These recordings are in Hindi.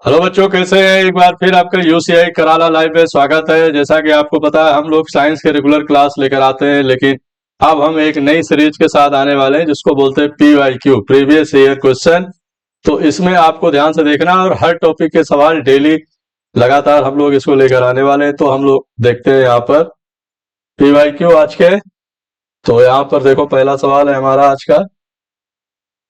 हेलो बच्चों, कैसे हैं? एक बार फिर आपका यूसीआई कराला लाइव में स्वागत है। जैसा कि आपको पता है, हम लोग साइंस के रेगुलर क्लास लेकर आते हैं, लेकिन अब हम एक नई सीरीज के साथ आने वाले हैं जिसको बोलते हैं PYQ, प्रीवियस ईयर क्वेश्चन। तो इसमें आपको ध्यान से देखना और हर टॉपिक के सवाल डेली लगातार हम लोग इसको लेकर आने वाले हैं। तो हम लोग देखते हैं यहाँ पर PYQ आज के। तो यहाँ पर देखो, पहला सवाल है हमारा आज का,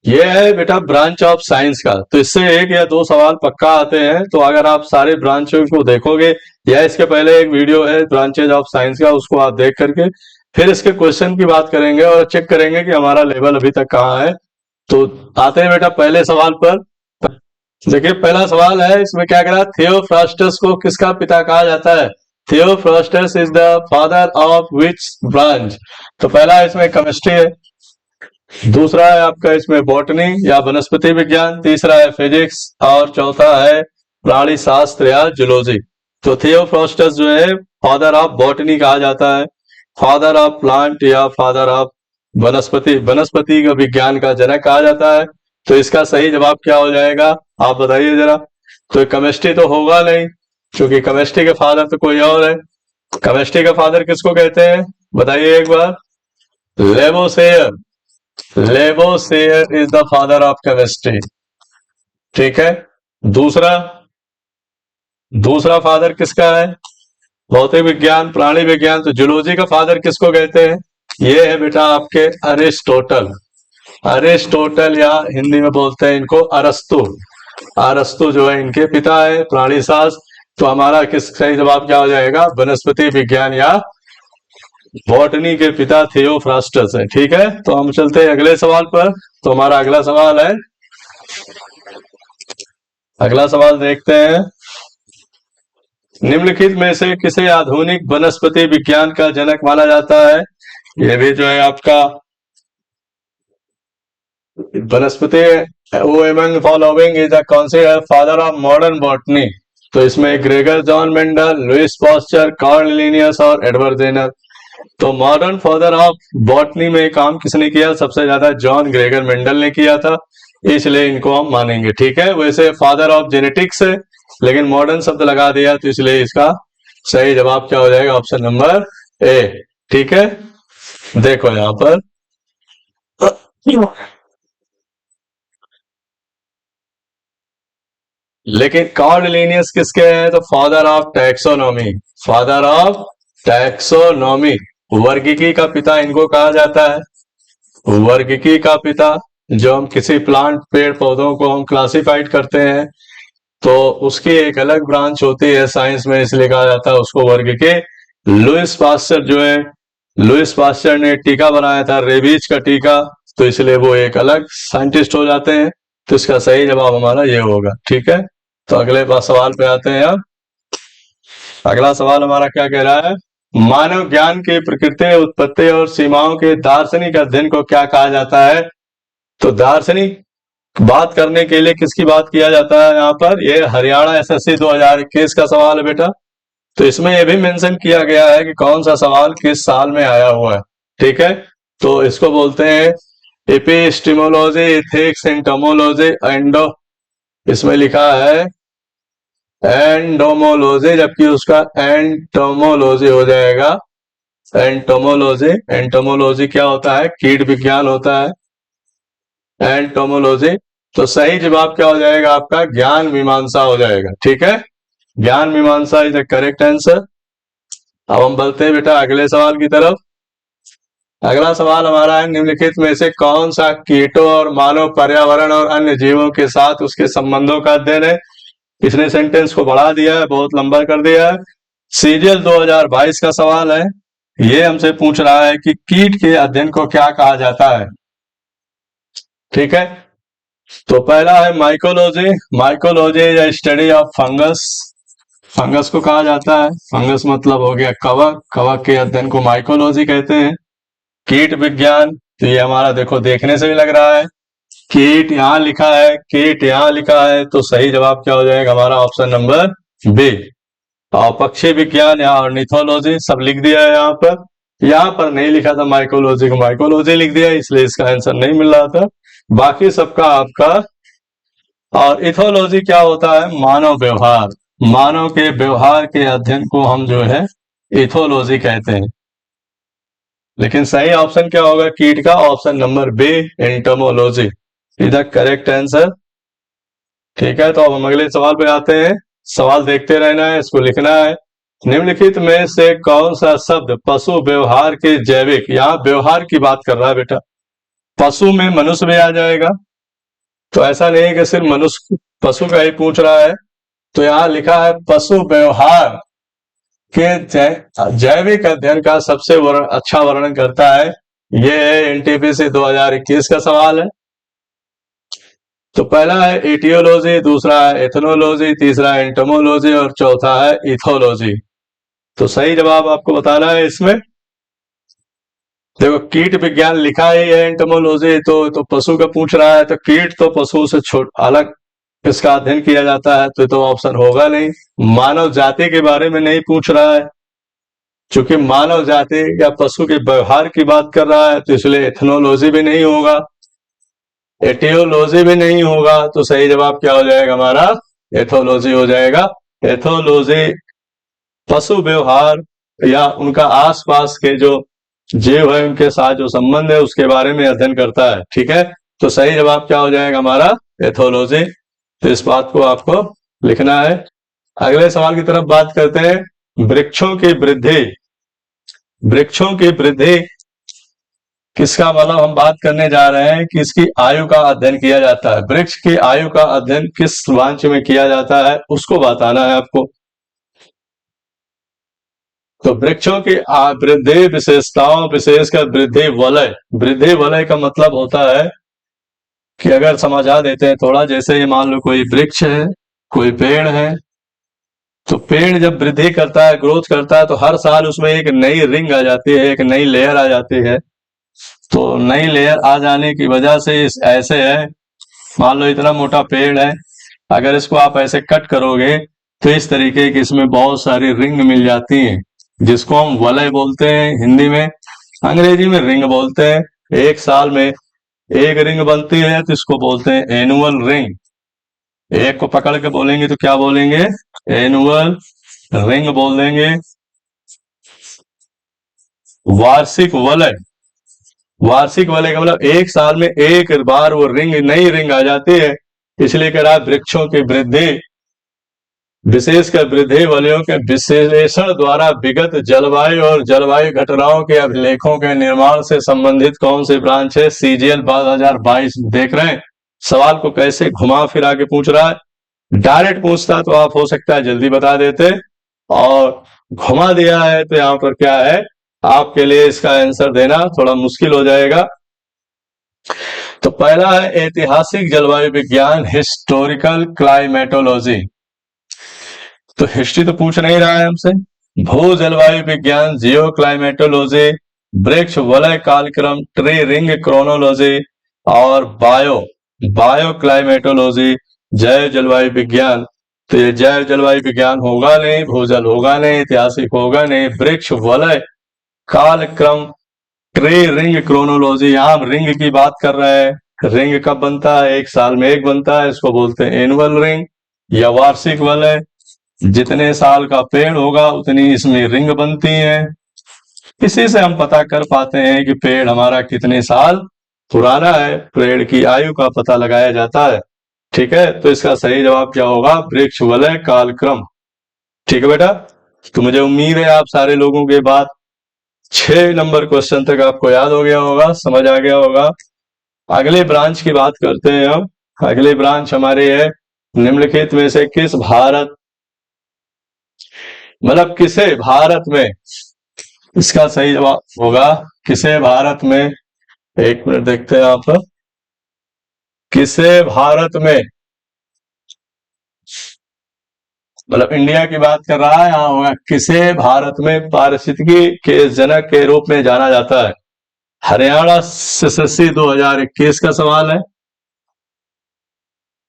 ये है बेटा ब्रांच ऑफ साइंस का। तो इससे एक या दो सवाल पक्का आते हैं। तो अगर आप सारे ब्रांचों को देखोगे, या इसके पहले एक वीडियो है ब्रांचेज ऑफ साइंस का, उसको आप देख करके फिर इसके क्वेश्चन की बात करेंगे और चेक करेंगे कि हमारा लेवल अभी तक कहाँ है। तो आते हैं बेटा पहले सवाल पर। देखिए, पहला सवाल है, इसमें क्या करा, थियोफ्रास्टस को किसका पिता कहा जाता है? Theophrastus is the father of which branch? तो पहला इसमें केमिस्ट्री है, दूसरा है आपका इसमें बॉटनी या वनस्पति विज्ञान, तीसरा है फिजिक्स और चौथा है प्राणी शास्त्र या जूलॉजी। तो थियोफ्रास्टस जो है फादर ऑफ बॉटनी कहा जाता है, फादर ऑफ प्लांट या फादर ऑफ वनस्पति का विज्ञान का जनक कहा जाता है। तो इसका सही जवाब क्या हो जाएगा, आप बताइए जरा। तो केमिस्ट्री तो होगा नहीं, क्योंकि केमिस्ट्री के फादर तो कोई और है। केमिस्ट्री का फादर किसको कहते हैं, बताइए एक बार। Lavoisier, Lavoisier is the father of chemistry. ठीक है। दूसरा दूसरा फादर किसका है? भौतिक विज्ञान, प्राणी विज्ञान। तो जूलॉजी का फादर किसको कहते हैं? ये है बेटा आपके अरिस्टोटल। अरिस्टोटल या हिंदी में बोलते हैं इनको अरस्तु। अरस्तु जो है इनके पिता है। प्राणी शास्त्र, तो हमारा किस सही जवाब क्या हो जाएगा, वनस्पति विज्ञान या बॉटनी के पिता थियोफ्रास्टस है। ठीक है। तो हम चलते हैं अगले सवाल पर। तो हमारा अगला सवाल है, अगला सवाल देखते हैं, निम्नलिखित में से किसे आधुनिक वनस्पति विज्ञान का जनक माना जाता है? ये भी जो है आपका वनस्पति, वो among following is the considered father of modern botany. तो इसमें Gregor John Mendel, Louis Pasteur, Carl Linnaeus और एडवर्ड जेनर। तो मॉडर्न फादर ऑफ बॉटनी में काम किसने किया? सबसे ज्यादा जॉन ग्रेगर मेंडल ने किया था, इसलिए इनको हम मानेंगे। ठीक है। वैसे फादर ऑफ जेनेटिक्स है, लेकिन मॉडर्न शब्द लगा दिया, तो इसलिए इसका सही जवाब क्या हो जाएगा, ऑप्शन नंबर ए। ठीक है। देखो यहां पर, लेकिन कार्ल लिनियस किसके हैं? तो father of taxonomy, father of taxonomy, वर्गीकी का पिता इनको कहा जाता है। वर्गीकी का पिता, जो हम किसी प्लांट पेड़ पौधों को हम क्लासिफाइड करते हैं, तो उसकी एक अलग ब्रांच होती है साइंस में, इसलिए कहा जाता है उसको वर्गीकी। लुइस पास्चर जो है, लुइस पास्चर ने टीका बनाया था, रेबीज का टीका, तो इसलिए वो एक अलग साइंटिस्ट हो जाते हैं। तो इसका सही जवाब हमारा ये होगा। ठीक है। तो अगले सवाल पे आते हैं। अब अगला सवाल हमारा क्या कह रहा है, मानव ज्ञान की प्रकृति, उत्पत्ति और सीमाओं के दार्शनिक अध्ययन को क्या कहा जाता है? तो दार्शनिक बात करने के लिए किसकी बात किया जाता है यहाँ पर? ये हरियाणा SSC 2021 का सवाल है बेटा। तो इसमें यह भी मेंशन किया गया है कि कौन सा सवाल किस साल में आया हुआ है। ठीक है। तो इसको बोलते हैं एपिस्टिमोलॉजी, एथिक्स, एंटोमोलॉजी, एंडो, इसमें लिखा है एंडोमोलॉजी, जबकि उसका एंटोमोलॉजी हो जाएगा। एंटोमोलॉजी, एंटोमोलॉजी क्या होता है? कीट विज्ञान होता है एंटोमोलॉजी। तो सही जवाब क्या हो जाएगा आपका? ज्ञान मीमांसा हो जाएगा। ठीक है। ज्ञान मीमांसा इज द करेक्ट आंसर। अब हम बढ़ते हैं बेटा अगले सवाल की तरफ। अगला सवाल हमारा है, निम्नलिखित में से कौन सा कीटों और मानव पर्यावरण और अन्य जीवों के साथ उसके संबंधों का अध्ययन है? इसने सेंटेंस को बढ़ा दिया है, बहुत लंबा कर दिया है। सीरियल 2022 का सवाल है। ये हमसे पूछ रहा है कि कीट के अध्ययन को क्या कहा जाता है? ठीक है। तो पहला है mycology. Mycology is study of fungus. Fungus को कहा जाता है, फंगस मतलब हो गया कवक, कवक के अध्ययन को माइकोलॉजी कहते हैं। कीट विज्ञान, तो ये हमारा देखो देखने से भी लग रहा है, कीट यहाँ लिखा है, कीट यहाँ लिखा है, तो सही जवाब क्या हो जाएगा हमारा? Option number B. और पक्षी विज्ञान या ऑर्निथोलॉजी सब लिख दिया है यहाँ पर नहीं लिखा था माइकोलॉजी को, माइकोलॉजी लिख दिया, इसलिए इसका आंसर नहीं मिल रहा था। बाकी सबका आपका और इथोलॉजी क्या होता है? मानव व्यवहार। मानव के व्यवहार के अध्ययन को हम जो है इथोलॉजी कहते हैं। लेकिन सही ऑप्शन क्या होगा कीट का? Option number B, entomology is the correct answer. ठीक है, तो अब हम अगले सवाल पे आते हैं। सवाल देखते रहना है, इसको लिखना है। निम्नलिखित में से कौन सा शब्द पशु व्यवहार के जैविक, यहाँ व्यवहार की बात कर रहा है बेटा, पशु में मनुष्य भी आ जाएगा, तो ऐसा नहीं है कि सिर्फ मनुष्य पशु का ही पूछ रहा है। तो यहाँ लिखा है पशु व्यवहार के जैविक अध्ययन का सबसे अच्छा वर्णन करता है। ये है एनटीपीसी 2021 का सवाल है। तो पहला है एटियोलॉजी, दूसरा है एथनोलॉजी, तीसरा है एंटोमोलॉजी और चौथा है इथोलॉजी। तो सही जवाब आपको बताना है इसमें। देखो कीट विज्ञान लिखा ही है एंटोमोलॉजी, तो पशु का पूछ रहा है, तो कीट तो पशु से अलग इसका अध्ययन किया जाता है, तो ऑप्शन होगा नहीं। मानव जाति के बारे में नहीं पूछ रहा है, चूंकि मानव जाति या पशु के व्यवहार की बात कर रहा है, तो इसलिए एथनोलॉजी भी नहीं होगा, एटियोलॉजी भी नहीं होगा। तो सही जवाब क्या हो जाएगा हमारा? एथोलॉजी हो जाएगा। एथोलॉजी पशु व्यवहार या उनका आसपास के जो जीव है उनके साथ जो संबंध है उसके बारे में अध्ययन करता है। ठीक है, तो सही जवाब क्या हो जाएगा हमारा? एथोलॉजी। तो इस बात को आपको लिखना है। अगले सवाल की तरफ बात करते हैं। वृक्षों की वृद्धि, वृक्षों की वृद्धि किसका मतलब हम बात करने जा रहे हैं कि इसकी आयु का अध्ययन किया जाता है। वृक्ष की आयु का अध्ययन किस वांच में किया जाता है उसको बताना है आपको। तो वृक्षों की वृद्धि विशेषताओं, विशेषकर वृद्धि वलय। वृद्धि वलय का मतलब होता है कि अगर समझा देते हैं थोड़ा, जैसे ये मान लो कोई वृक्ष है, कोई पेड़ है, तो पेड़ जब वृद्धि करता है, ग्रोथ करता है, तो हर साल उसमें एक नई रिंग आ जाती है, एक नई लेयर आ जाती है। तो नई लेयर आ जाने की वजह से ऐसे है, मान लो इतना मोटा पेड़ है, अगर इसको आप ऐसे कट करोगे तो इस तरीके की इसमें बहुत सारी रिंग मिल जाती हैं, जिसको हम वलय बोलते हैं हिंदी में, अंग्रेजी में रिंग बोलते हैं। एक साल में एक रिंग बनती है तो इसको बोलते हैं एनुअल रिंग। एक को पकड़ के बोलेंगे तो क्या बोलेंगे? एनुअल रिंग बोल देंगे। वार्षिक वलय, वार्षिक वलय का मतलब एक साल में एक बार वो रिंग, नई रिंग आ जाती है, इसलिए कह रहा है वृक्षों की वृद्धि, विशेषकर वृद्धि वलयों के विश्लेषण द्वारा विगत जलवायु और जलवायु घटनाओं के अभिलेखों के निर्माण से संबंधित कौन सी ब्रांच है? सीजीएल 2022। देख रहे हैं सवाल को कैसे घुमा फिरा के पूछ रहा है। डायरेक्ट पूछता तो आप हो सकता है जल्दी बता देते, और घुमा दिया है तो यहाँ पर क्या है, आपके लिए इसका आंसर देना थोड़ा मुश्किल हो जाएगा। तो पहला है ऐतिहासिक जलवायु विज्ञान, हिस्टोरिकल क्लाइमेटोलॉजी। तो हिस्ट्री तो पूछ नहीं रहा है हमसे। भू जलवायु विज्ञान, जियो क्लाइमेटोलॉजी, वृक्ष वलय कालक्रम, ट्री रिंग क्रोनोलॉजी और बायो क्लाइमेटोलॉजी, जैव जलवायु विज्ञान। तो ये जैव जलवायु विज्ञान होगा नहीं, भूजल होगा नहीं, ऐतिहासिक होगा नहीं, वृक्ष वलय कालक्रम, ट्री रिंग क्रोनोलॉजी, यहाँ हम रिंग की बात कर रहे हैं। रिंग कब बनता है? एक साल में एक बनता है, इसको बोलते हैं एनुअल रिंग या वार्षिक वलय। जितने साल का पेड़ होगा उतनी इसमें रिंग बनती है। इसी से हम पता कर पाते हैं कि पेड़ हमारा कितने साल पुराना है, पेड़ की आयु का पता लगाया जाता है। ठीक है, तो इसका सही जवाब क्या होगा? वृक्ष वलय कालक्रम। ठीक है बेटा, तो मुझे उम्मीद है आप सारे लोगों के बाद 6 नंबर क्वेश्चन तक आपको याद हो गया होगा, समझ आ गया होगा। अगले ब्रांच की बात करते हैं हम। अगले ब्रांच हमारे है निम्नलिखित में से किस भारत, मतलब किसे भारत में, इसका सही जवाब होगा किसे भारत में, एक मिनट देखते हैं आप, किसे भारत में, मतलब इंडिया की बात कर रहा है, यहाँ होगा किसे भारत में पारिस्थितिकी के जनक के रूप में जाना जाता है। हरियाणा SSC 2021 का सवाल है।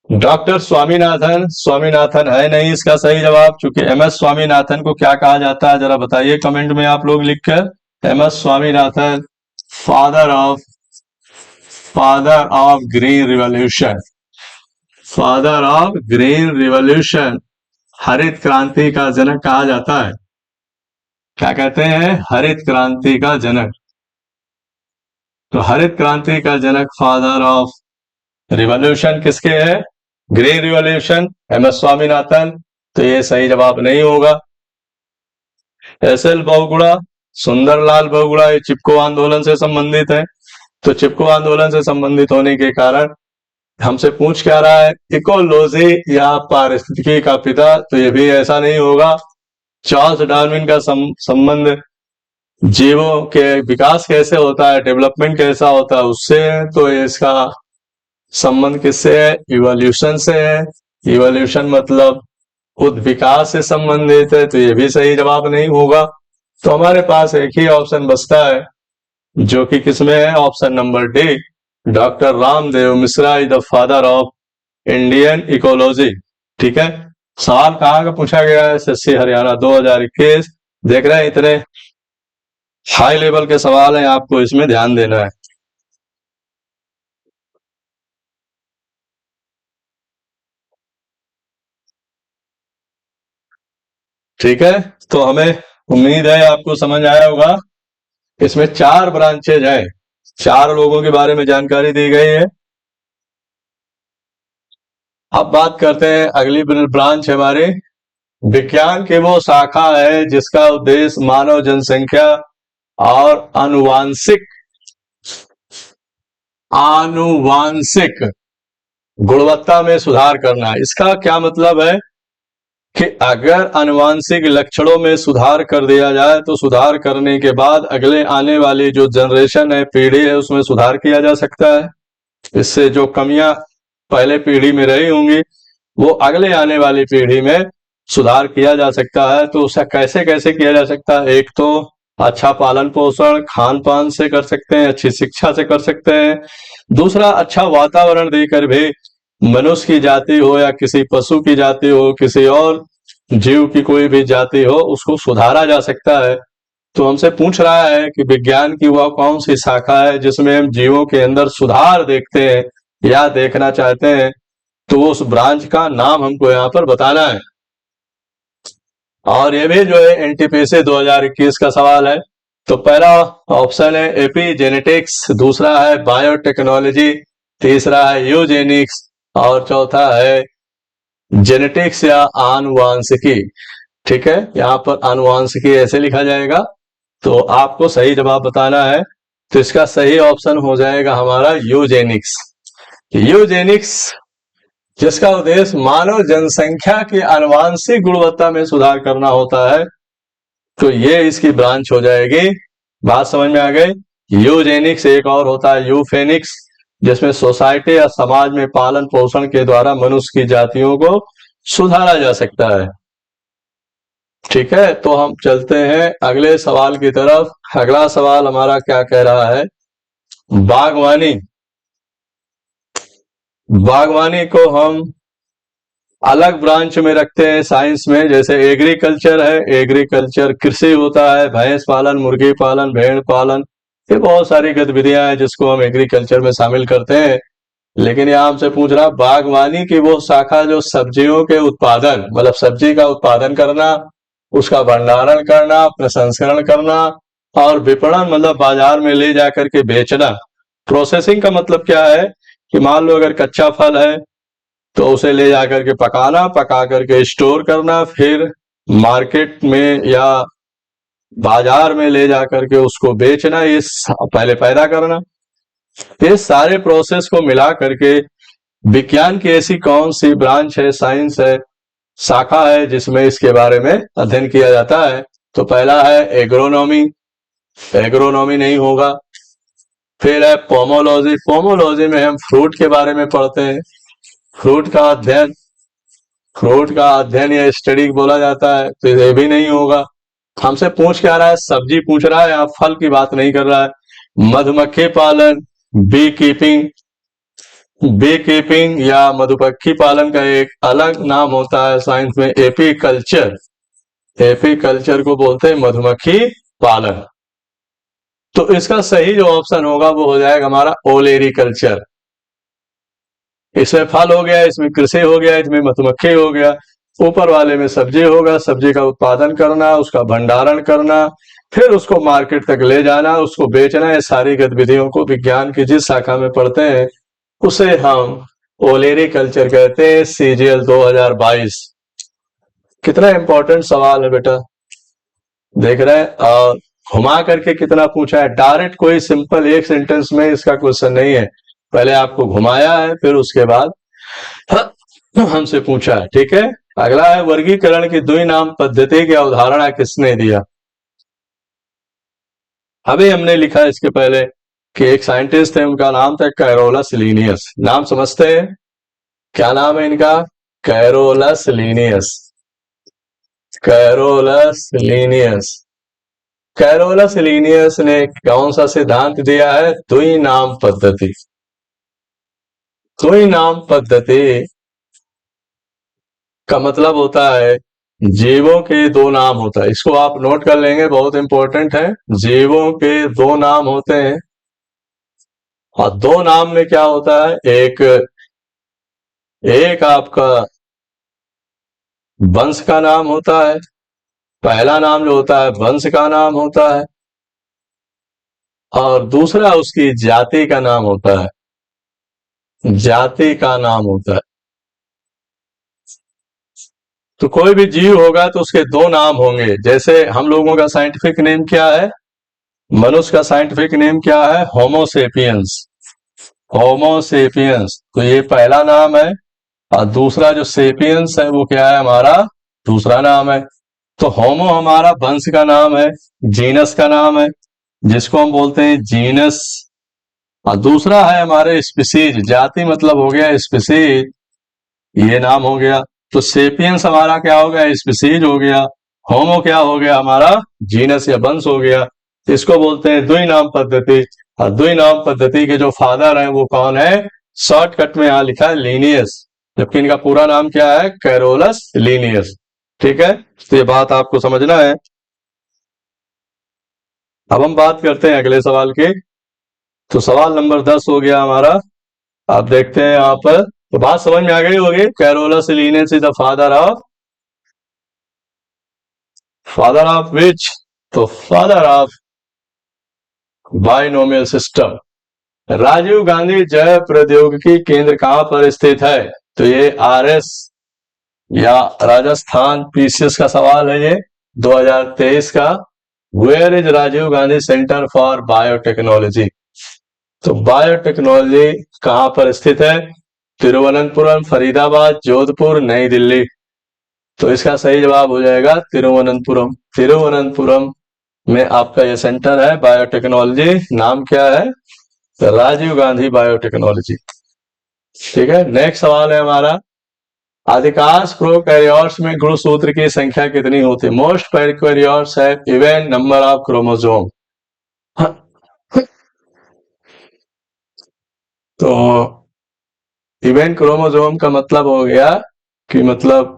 डॉक्टर स्वामीनाथन, स्वामीनाथन है नहीं इसका सही जवाब, क्योंकि MS स्वामीनाथन को क्या कहा जाता है जरा बताइए कमेंट में आप लोग लिखकर। MS Swaminathan father of green revolution. Father of green revolution, हरित क्रांति का जनक कहा जाता है। क्या कहते हैं? हरित क्रांति का जनक। तो हरित क्रांति का जनक फादर ऑफ रिवॉल्यूशन किसके है? Green revolution, M S Swaminathan. तो ये सही जवाब नहीं होगा। एस एल बहुगुणा, सुंदरलाल बहुगुणा, ये चिपको आंदोलन से संबंधित है। तो चिपको आंदोलन से संबंधित होने के कारण हमसे पूछ क्या रहा है? इकोलॉजी या पारिस्थितिकी का पिता, तो ये भी ऐसा नहीं होगा। चार्ल्स डार्विन का संबंध जीवों के विकास कैसे होता है, डेवलपमेंट कैसा होता है, उससे है। तो इसका संबंध किससे है? इवोल्यूशन से है। इवोल्यूशन मतलब खुद विकास से संबंधित है। तो ये भी सही जवाब नहीं होगा। तो हमारे पास एक ही ऑप्शन बचता है, जो कि किसमें है? Option number D, doctor Ramdev Mishra is the father of Indian ecology. ठीक है। सवाल कहाँ का पूछा गया है? एसएससी हरियाणा 2021। देख रहे हैं, इतने हाई लेवल के सवाल हैं, आपको इसमें ध्यान देना है। ठीक है। तो हमें उम्मीद है आपको समझ आया होगा। इसमें 4 ब्रांचेज हैं, 4 लोगों के बारे में जानकारी दी गई है। अब बात करते हैं अगली ब्रांच हमारे विज्ञान की वो शाखा है जिसका उद्देश्य मानव जनसंख्या और आनुवांशिक गुणवत्ता में सुधार करना। इसका क्या मतलब है कि अगर आनुवांशिक लक्षणों में सुधार कर दिया जाए तो सुधार करने के बाद अगले आने वाली जो जनरेशन है, पीढ़ी है, उसमें सुधार किया जा सकता है। इससे जो कमियां पहले पीढ़ी में रही होंगी वो अगले आने वाली पीढ़ी में सुधार किया जा सकता है। तो उसे कैसे कैसे किया जा सकता है? एक तो अच्छा पालन पोषण खान पान से कर सकते हैं, अच्छी शिक्षा से कर सकते हैं। दूसरा, अच्छा वातावरण देकर भी मनुष्य की जाति हो या किसी पशु की जाति हो, किसी और जीव की कोई भी जाति हो, उसको सुधारा जा सकता है। तो हमसे पूछ रहा है कि विज्ञान की वह कौन सी शाखा है जिसमें हम जीवों के अंदर सुधार देखते हैं या देखना चाहते हैं। तो उस ब्रांच का नाम हमको यहाँ पर बताना है। और ये भी जो है एनटीपीसी 2021 का सवाल है। तो पहला ऑप्शन है एपीजेनेटिक्स, दूसरा है बायोटेक्नोलॉजी, तीसरा है यूजेनिक्स और चौथा है जेनेटिक्स या आनुवांशिकी। ठीक है, यहाँ पर आनुवांशिकी ऐसे लिखा जाएगा। तो आपको सही जवाब बताना है। तो इसका सही ऑप्शन हो जाएगा हमारा यूजेनिक्स। यूजेनिक्स जिसका उद्देश्य मानव जनसंख्या की आनुवांशिक गुणवत्ता में सुधार करना होता है। तो ये इसकी ब्रांच हो जाएगी। बात समझ में आ गई? यूजेनिक्स एक और होता है यूफेनिक्स, जिसमें सोसाइटी या समाज में पालन पोषण के द्वारा मनुष्य की जातियों को सुधारा जा सकता है। ठीक है, तो हम चलते हैं अगले सवाल की तरफ। अगला सवाल हमारा क्या कह रहा है? बागवानी। बागवानी को हम अलग ब्रांच में रखते हैं साइंस में। जैसे एग्रीकल्चर है, एग्रीकल्चर कृषि होता है, भैंस पालन, मुर्गी पालन, भेड़ पालन, ये बहुत सारी गतिविधियां हैं जिसको हम एग्रीकल्चर में शामिल करते हैं। लेकिन यहाँ हमसे पूछ रहा बागवानी की वो शाखा जो सब्जियों के उत्पादन, मतलब सब्जी का उत्पादन करना, उसका भंडारण करना, प्रसंस्करण करना और विपणन मतलब बाजार में ले जाकर के बेचना। प्रोसेसिंग का मतलब क्या है कि मान लो अगर कच्चा फल है तो उसे ले जाकर के पकाना, पका करके स्टोर करना, फिर मार्केट में या बाजार में ले जाकर के उसको बेचना, ये पहले पैदा करना। ये सारे प्रोसेस को मिला करके विज्ञान की ऐसी कौन सी ब्रांच है, साइंस है, शाखा है जिसमें इसके बारे में अध्ययन किया जाता है? तो पहला है एग्रोनॉमी, एग्रोनॉमी नहीं होगा। फिर है पोमोलॉजी, पोमोलॉजी में हम फ्रूट के बारे में पढ़ते हैं, फ्रूट का अध्ययन, फ्रूट का अध्ययन या स्टडी बोला जाता है, तो ये भी नहीं होगा। हमसे पूछ क्या रहा है? सब्जी पूछ रहा है, आप फल की बात नहीं कर रहा है। मधुमक्खी पालन, बी कीपिंग, बी कीपिंग या मधुमक्खी पालन का एक अलग नाम होता है साइंस में एपीकल्चर। एपीकल्चर को बोलते हैं मधुमक्खी पालन। तो इसका सही जो ऑप्शन होगा वो हो जाएगा हमारा ओलेरीकल्चर। इसमें फल हो गया, इसमें कृषि हो गया, इसमें मधुमक्खी हो गया, ऊपर वाले में सब्जी होगा, सब्जी का उत्पादन करना, उसका भंडारण करना, फिर उसको मार्केट तक ले जाना, उसको बेचना, ये सारी गतिविधियों को विज्ञान की जिस शाखा में पढ़ते हैं उसे हम ओलेरी कल्चर कहते हैं। सीजीएल 2022। कितना इंपॉर्टेंट सवाल है बेटा, देख रहे हैं? और घुमा करके कितना पूछा है, डायरेक्ट कोई सिंपल एक सेंटेंस में इसका क्वेश्चन नहीं है, पहले आपको घुमाया है फिर उसके बाद हमसे पूछा है। ठीक है, अगला है वर्गीकरण की द्विनाम पद्धति की अवधारणा किसने दिया। अभी हमने लिखा है इसके पहले कि एक साइंटिस्ट थे, उनका नाम था कैरोलस लीनियस। नाम समझते हैं, क्या नाम है इनका? Carolus Linnaeus. Carolus Linnaeus. Carolus Linnaeus ने कौन सा सिद्धांत दिया है? द्विनाम पद्धति। द्विनाम पद्धति का मतलब होता है जीवों के दो नाम होता है। इसको आप नोट कर लेंगे, बहुत इंपॉर्टेंट है। जीवों के दो नाम होते हैं, और दो नाम में क्या होता है, एक आपका वंश का नाम होता है, पहला नाम जो होता है वंश का नाम होता है, और दूसरा उसकी जाति का नाम होता है, जाति का नाम होता है। तो कोई भी जीव होगा तो उसके दो नाम होंगे। जैसे हम लोगों का साइंटिफिक नेम क्या है, मनुष्य का साइंटिफिक नेम क्या है? होमोसेपियंस। होमोसेपियंस, तो ये पहला नाम है, और दूसरा जो सेपियंस है वो क्या है? हमारा दूसरा नाम है। तो होमो हमारा वंश का नाम है, जीनस का नाम है, जिसको हम बोलते हैं जीनस, और दूसरा है हमारे स्पीसीज, जाति मतलब हो गया स्पीसीज, ये नाम हो गया। तो सेपियंस हमारा क्या हो गया? स्पीसीज हो गया। होमो क्या हो गया? हमारा जीनस या वंश हो गया। इसको बोलते हैं द्विनाम पद्धति। और द्विनाम पद्धति के जो फादर हैं वो कौन है? शॉर्टकट में यहां लिखा है लीनियस, जबकि इनका पूरा नाम क्या है? Carolus Linnaeus. ठीक है, तो ये बात आपको समझना है। अब हम बात करते हैं अगले सवाल की। तो सवाल नंबर 10 हो गया हमारा। आप देखते हैं यहाँ पर, तो बात समझ में आ गई होगी। Carolus Linnaeus is the father of which? तो father of binomial system. Rajiv Gandhi जैव प्रौद्योगिकी केंद्र कहां पर स्थित है? तो ये आरएस या राजस्थान पीसीएस का सवाल है, ये 2023 का। Where is Rajiv Gandhi centre for biotechnology? तो बायोटेक्नोलॉजी कहां पर स्थित है? तिरुवनंतपुरम, फरीदाबाद, जोधपुर, नई दिल्ली। तो इसका सही जवाब हो जाएगा तिरुवनंतपुरम। तिरुवनंतपुरम में आपका ये सेंटर है बायोटेक्नोलॉजी। नाम क्या है? राजीव गांधी बायोटेक्नोलॉजी। ठीक है, नेक्स्ट सवाल है हमारा, अधिकांश प्रोकैरियोट्स में गुणसूत्र की संख्या कितनी होती है? Most prokaryotes have even number of chromosome. तो इवन क्रोमोसोम का मतलब हो गया कि मतलब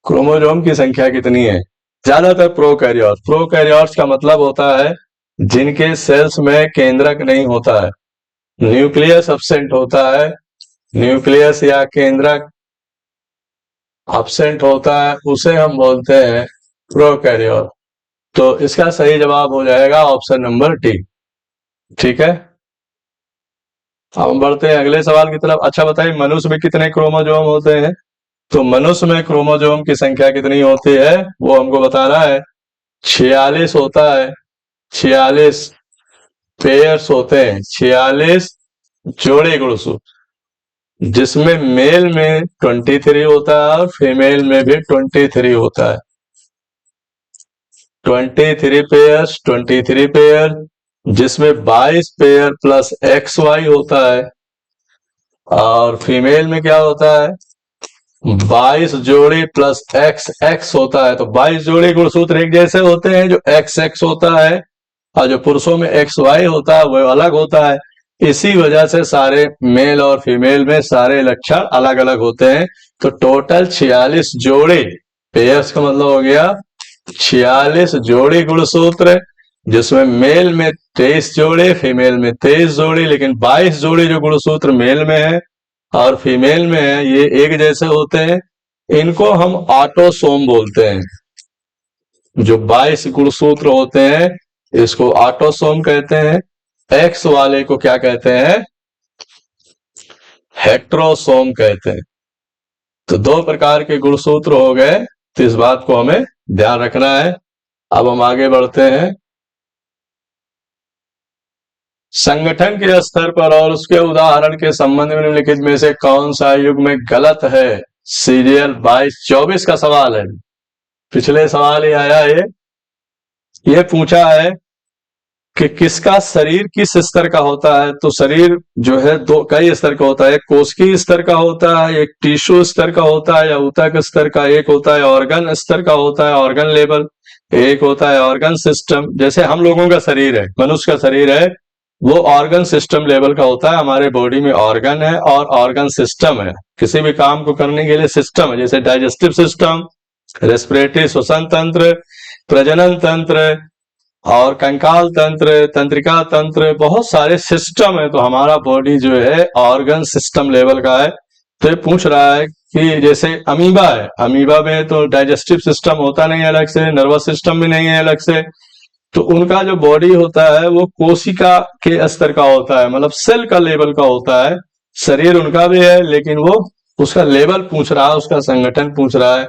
क्रोमोसोम की संख्या कितनी है। ज्यादातर प्रोकैरियोट्स का मतलब होता है जिनके सेल्स में केंद्रक नहीं होता है, न्यूक्लियस एब्सेंट होता है, न्यूक्लियस या केंद्रक एब्सेंट होता है, उसे हम बोलते हैं प्रोकैरियोट। तो इसका सही जवाब हो जाएगा ऑप्शन नंबर डी। ठीक है, अब हम बढ़ते हैं अगले सवाल की तरफ। अच्छा बताइए, मनुष्य में कितने क्रोमोसोम होते हैं? तो मनुष्य में क्रोमोसोम की संख्या कितनी होती है वो हमको बताना है। 46 होता है, 46 पेयर्स होते हैं, 46 जोड़े गुणसूत्र, जिसमें मेल में 23 होता है और फीमेल में भी 23 होता है। 23 पेयर्स, 23 पेयर, जिसमें 22 पेयर प्लस एक्स वाई होता है, और फीमेल में क्या होता है? 22 जोड़ी प्लस एक्स एक्स होता है। तो 22 जोड़ी गुणसूत्र एक जैसे होते हैं जो एक्स एक्स होता है, और जो पुरुषों में एक्स वाई होता है वो अलग होता है। इसी वजह से सारे मेल और फीमेल में सारे लक्षण अलग अलग होते हैं। तो टोटल 46 जोड़ी, पेयर्स का मतलब हो गया 46 जोड़ी गुणसूत्र, जिसमें मेल में 23 जोड़े, फीमेल में 23 जोड़ी, लेकिन 22 जोड़ी जो गुणसूत्र मेल में है और फीमेल में है, ये एक जैसे होते हैं। इनको हम ऑटोसोम बोलते हैं। जो 22 गुणसूत्र होते हैं इसको ऑटोसोम कहते हैं। एक्स वाले को क्या कहते हैं? हेट्रोसोम कहते हैं। तो दो प्रकार के गुणसूत्र हो गए, तो इस बात को हमें ध्यान रखना है। अब हम आगे बढ़ते हैं। संगठन के स्तर पर और उसके उदाहरण के संबंध में निम्नलिखित में से कौन सा युग्म गलत है? सीरियल 22-24 का सवाल है। पिछले सवाल ही आया ये पूछा है कि किसका शरीर किस स्तर का होता है। तो शरीर जो है दो कई स्तर का होता है। एक कोशिकीय स्तर का होता है, एक टिश्यू स्तर का होता है या ऊतक स्तर का, एक होता है ऑर्गन स्तर का होता है, ऑर्गन लेवल, एक होता है ऑर्गन सिस्टम। जैसे हम लोगों का शरीर है, मनुष्य का शरीर है, वो ऑर्गन सिस्टम लेवल का होता है। हमारे बॉडी में ऑर्गन है और ऑर्गन सिस्टम है। किसी भी काम को करने के लिए सिस्टम है, जैसे डाइजेस्टिव सिस्टम, रेस्पिरेटरी श्वसन तंत्र, प्रजनन तंत्र और कंकाल तंत्र, तंत्रिका तंत्र, बहुत सारे सिस्टम है। तो हमारा बॉडी जो है ऑर्गन सिस्टम लेवल का है। तो ये पूछ रहा है कि जैसे अमीबा है, अमीबा में तो डाइजेस्टिव सिस्टम होता नहीं है अलग से, नर्वस सिस्टम भी नहीं है अलग से। तो उनका जो बॉडी होता है वो कोशिका के स्तर का होता है, मतलब सेल का लेवल का होता है। शरीर उनका भी है लेकिन वो उसका लेवल पूछ रहा है, उसका संगठन पूछ रहा है।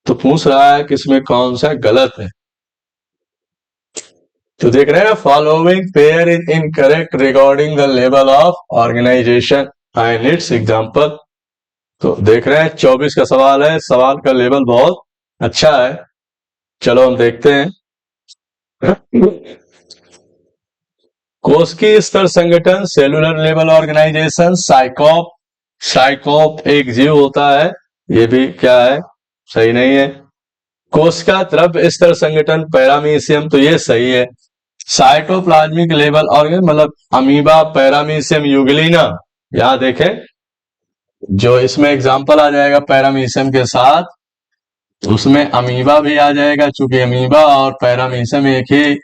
तो पूछ रहा है कि इसमें कौन सा गलत है। तो देख रहे हैं, following pair is incorrect regarding the level of organisation and its example. तो देख रहे हैं 24 का सवाल है। सवाल का लेवल बहुत अच्छा है। चलो हम देखते हैं। कोशिकीय स्तर संगठन, सेलुलर लेवल ऑर्गेनाइजेशन, साइकोप। साइकोप एक जीव होता है, ये भी क्या है? सही नहीं है। कोशिका द्रव्य स्तर संगठन, पैरामीशियम, तो ये सही है। साइटोप्लाज्मिक लेवल ऑर्गन मतलब अमीबा, पैरामीशियम, यूग्लिना। यहां देखें, जो इसमें एग्जांपल आ जाएगा पैरामीशियम के साथ, उसमें अमीबा भी आ जाएगा, चूंकि अमीबा और पैरामीशियम एक ही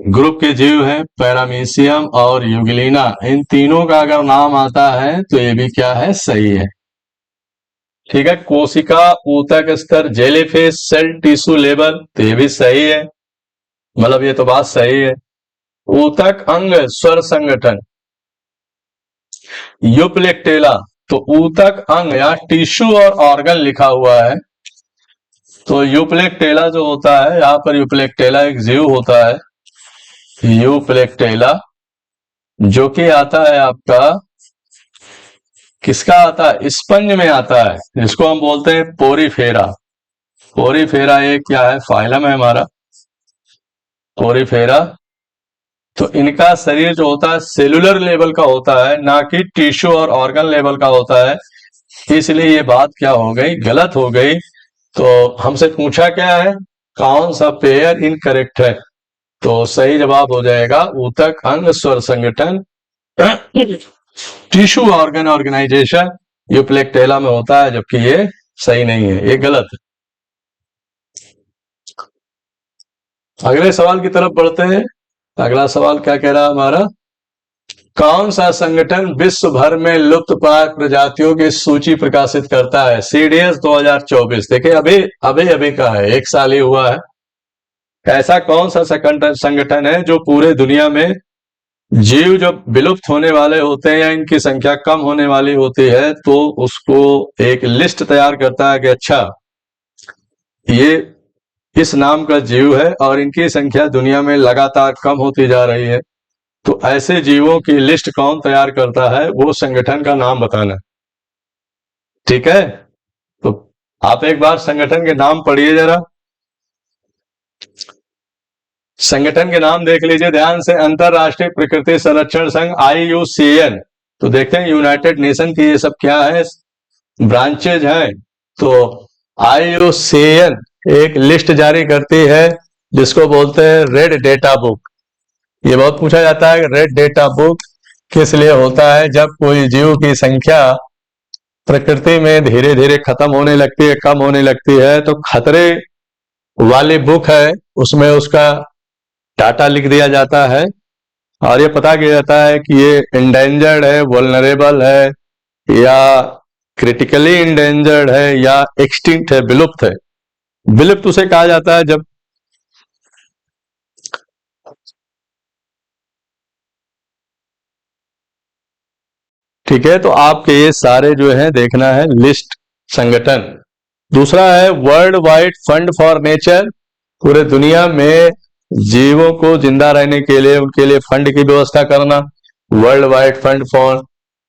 ग्रुप के जीव हैं। पैरामीशियम और यूग्लिना, इन तीनों का अगर नाम आता है तो ये भी क्या है? सही है। ठीक है। कोशिका, ऊतक स्तर, जेलीफिश, सेल टिश्यू लेवल, तो ये भी सही है, मतलब ये तो बात सही है। ऊतक अंग स्वर संगठन, यूप्लेक्टेला, तो ऊतक अंग या टिश्यू और ऑर्गन लिखा हुआ है। तो यूप्लेक्टेला जो होता है, यहां पर यूप्लेक्टेला एक जीव होता है, यूप्लेक्टेला, जो कि आता है आपका किसका आता है? स्पंज में आता है, जिसको हम बोलते हैं पोरीफेरा। पोरीफेरा एक क्या है? फाइलम है हमारा पोरीफेरा। तो इनका शरीर जो होता है सेलुलर लेवल का होता है, ना कि टिश्यू और ऑर्गन लेवल का होता है। इसलिए ये बात क्या हो गई? गलत हो गई। तो हमसे पूछा क्या है? कौन सा पेयर इनकरेक्ट है? तो सही जवाब हो जाएगा ऊतक अंग स्वर संगठन, टिश्यू ऑर्गन ऑर्गेनाइजेशन यूप्लेक्टेला में होता है, जबकि ये सही नहीं है, ये गलत है। अगले सवाल की तरफ बढ़ते हैं। अगला सवाल क्या कह रहा है हमारा? कौन सा संगठन विश्व भर में लुप्त प्राय प्रजातियों की सूची प्रकाशित करता है? सीडीएस 2024। देखिए अभी का है, एक साल ही हुआ है। ऐसा कौन सा संगठन है जो पूरे दुनिया में जीव जो विलुप्त होने वाले होते हैं या इनकी संख्या कम होने वाली होती है, तो उसको एक लिस्ट तैयार करता है कि अच्छा ये इस नाम का जीव है और इनकी संख्या दुनिया में लगातार कम होती जा रही है। तो ऐसे जीवों की लिस्ट कौन तैयार करता है? वो संगठन का नाम बताना। ठीक है, तो आप एक बार संगठन के नाम पढ़िए जरा। संगठन के नाम देख लीजिए ध्यान से। अंतरराष्ट्रीय प्रकृति संरक्षण संघ, IUCN। तो देखते हैं यूनाइटेड नेशन की ये सब क्या है, ब्रांचेज हैं। तो IUCN एक लिस्ट जारी करती है जिसको बोलते हैं रेड डेटा बुक। ये बहुत पूछा जाता है, रेड डेटा बुक किस लिए होता है? जब कोई जीव की संख्या प्रकृति में धीरे धीरे खत्म होने लगती है, कम होने लगती है, तो खतरे वाली बुक है, उसमें उसका डाटा लिख दिया जाता है और ये पता किया जाता है कि ये इंडेंजर्ड है, वल्नरेबल है, या क्रिटिकली इंडेंजर्ड है, या एक्सटिंक्ट है, विलुप्त है। विलुप्त उसे कहा जाता है जब ठीक है। तो आपके ये सारे जो है देखना है लिस्ट संगठन। दूसरा है world Wide Fund for nature, पूरे दुनिया में जीवों को जिंदा रहने के लिए उनके लिए फंड की व्यवस्था करना, World Wide Fund for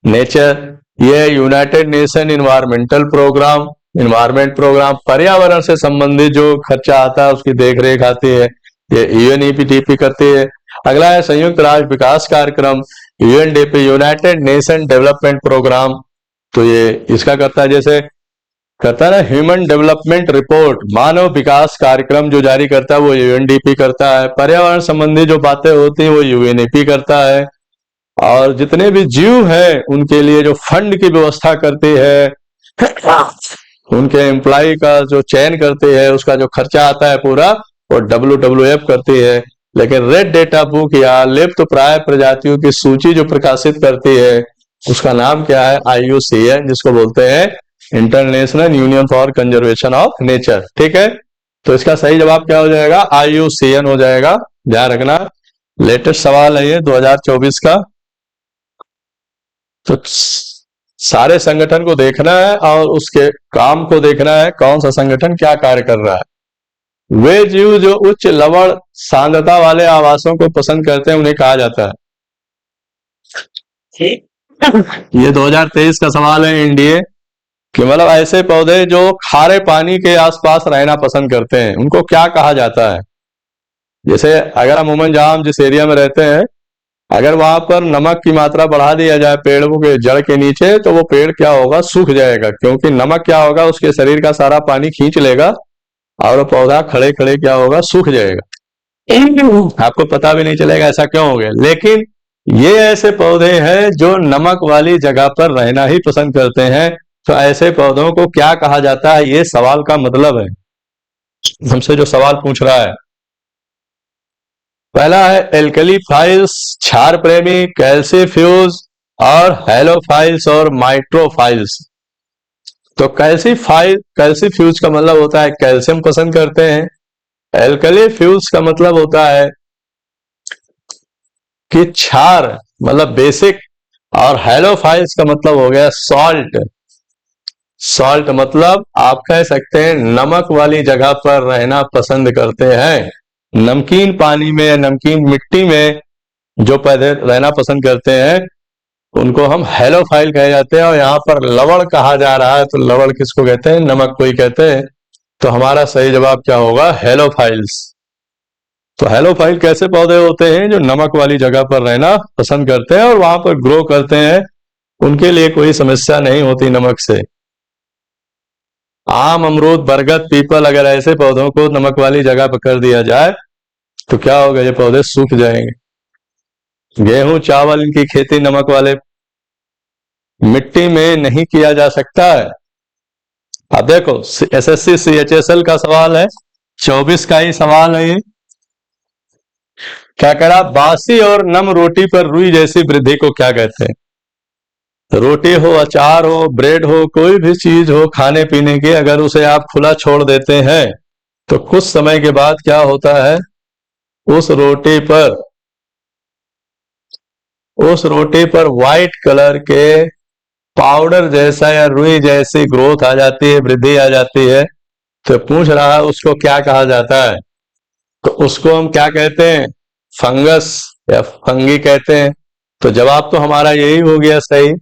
Nature. ये United Nation Environmental Programme, Environment Programme, पर्यावरण से संबंधित जो खर्चा आता है उसकी देखरेख आती है, ये यूएनईपीडीपी करती है। अगला है संयुक्त राष्ट्र विकास कार्यक्रम, UNDP, United Nation development programme, तो ये इसका करता है। जैसे करता है ना ह्यूमन डेवलपमेंट रिपोर्ट, मानव विकास कार्यक्रम जो जारी करता है वो यूएनडीपी करता है। पर्यावरण संबंधी जो बातें होती है वो यूएनईपी करता है। और जितने भी जीव हैं उनके लिए जो फंड की व्यवस्था करती है, उनके एम्प्लॉय का जो चयन करती है, उसका जो खर्चा आता है पूरा वो WWF करती है। लेकिन रेड डेटा बुक या लुप्त प्राय प्रजातियों की सूची जो प्रकाशित करती है उसका नाम क्या है? IUCN, जिसको बोलते हैं international union for conservation of nature. ठीक है, तो इसका सही जवाब क्या हो जाएगा? IUCN हो जाएगा, ध्यान रखना। लेटेस्ट सवाल है ये 2024 का। तो सारे संगठन को देखना है और उसके काम को देखना है, कौन सा संगठन क्या कार्य कर रहा है। वे जीव जो उच्च लवण सांद्रता वाले आवासों को पसंद करते हैं उन्हें कहा जाता है। ये 2023 का सवाल है एनडीए कि मतलब ऐसे पौधे जो खारे पानी के आसपास रहना पसंद करते हैं उनको क्या कहा जाता है। जैसे अगर अमूमन जहां हम जिस एरिया में रहते हैं, अगर वहां पर नमक की मात्रा बढ़ा दिया जाए पेड़ों के जड़ के नीचे, तो वो पेड़ क्या होगा? सूख जाएगा, क्योंकि नमक क्या होगा? उसके शरीर का सारा पानी खींच लेगा और वो पौधा खड़े खड़े क्या होगा? सूख जाएगा। आपको पता भी नहीं चलेगा ऐसा क्यों हो गया। लेकिन ये ऐसे पौधे हैं जो नमक वाली जगह पर रहना ही पसंद करते हैं। तो ऐसे पौधों को क्या कहा जाता है, ये सवाल का मतलब है, हमसे जो सवाल पूछ रहा है। पहला है एल्कलीफाइल्स, क्षार प्रेमी, कैल्सीफ्यूज, और हेलोफाइल्स और माइट्रोफाइल्स। तो कैल्सीफ्यूज का मतलब होता है कैल्शियम पसंद करते हैं। एल्कलीफ्यूज का मतलब होता है कि क्षार मतलब बेसिक, और हेलोफाइल्स का मतलब हो गया सॉल्ट। सॉल्ट मतलब आप कह सकते हैं नमक वाली जगह पर रहना पसंद करते हैं। नमकीन पानी में, नमकीन मिट्टी में जो पौधे रहना पसंद करते हैं उनको हम हेलोफाइल कहे जाते हैं। और यहाँ पर लवण कहा जा रहा है, तो लवण किसको कहते हैं? नमक को ही कहते हैं। तो हमारा सही जवाब क्या होगा? हेलोफाइल्स। तो हेलोफाइल कैसे पौधे होते हैं? जो नमक वाली जगह पर रहना पसंद करते हैं और वहां पर ग्रो करते हैं, उनके लिए कोई समस्या नहीं होती नमक से। आम, अमरूद, बरगद, पीपल, अगर ऐसे पौधों को नमक वाली जगह पर कर दिया जाए तो क्या होगा? ये पौधे सूख जाएंगे। गेहूं, चावल, इनकी खेती नमक वाले मिट्टी में नहीं किया जा सकता है। अब देखो SSC CHSL का सवाल है, 24 का ही सवाल है ये। क्या करा? बासी और नम रोटी पर रुई जैसी वृद्धि को क्या कहते हैं? रोटी हो, अचार हो, ब्रेड हो, कोई भी चीज हो खाने पीने की, अगर उसे आप खुला छोड़ देते हैं तो कुछ समय के बाद क्या होता है? उस रोटी पर व्हाइट कलर के पाउडर जैसा या रुई जैसी ग्रोथ आ जाती है, वृद्धि आ जाती है। तो पूछ रहा है उसको क्या कहा जाता है? तो उसको हम क्या कहते हैं? फंगस या फंगी कहते हैं। तो जवाब तो हमारा यही हो गया सही।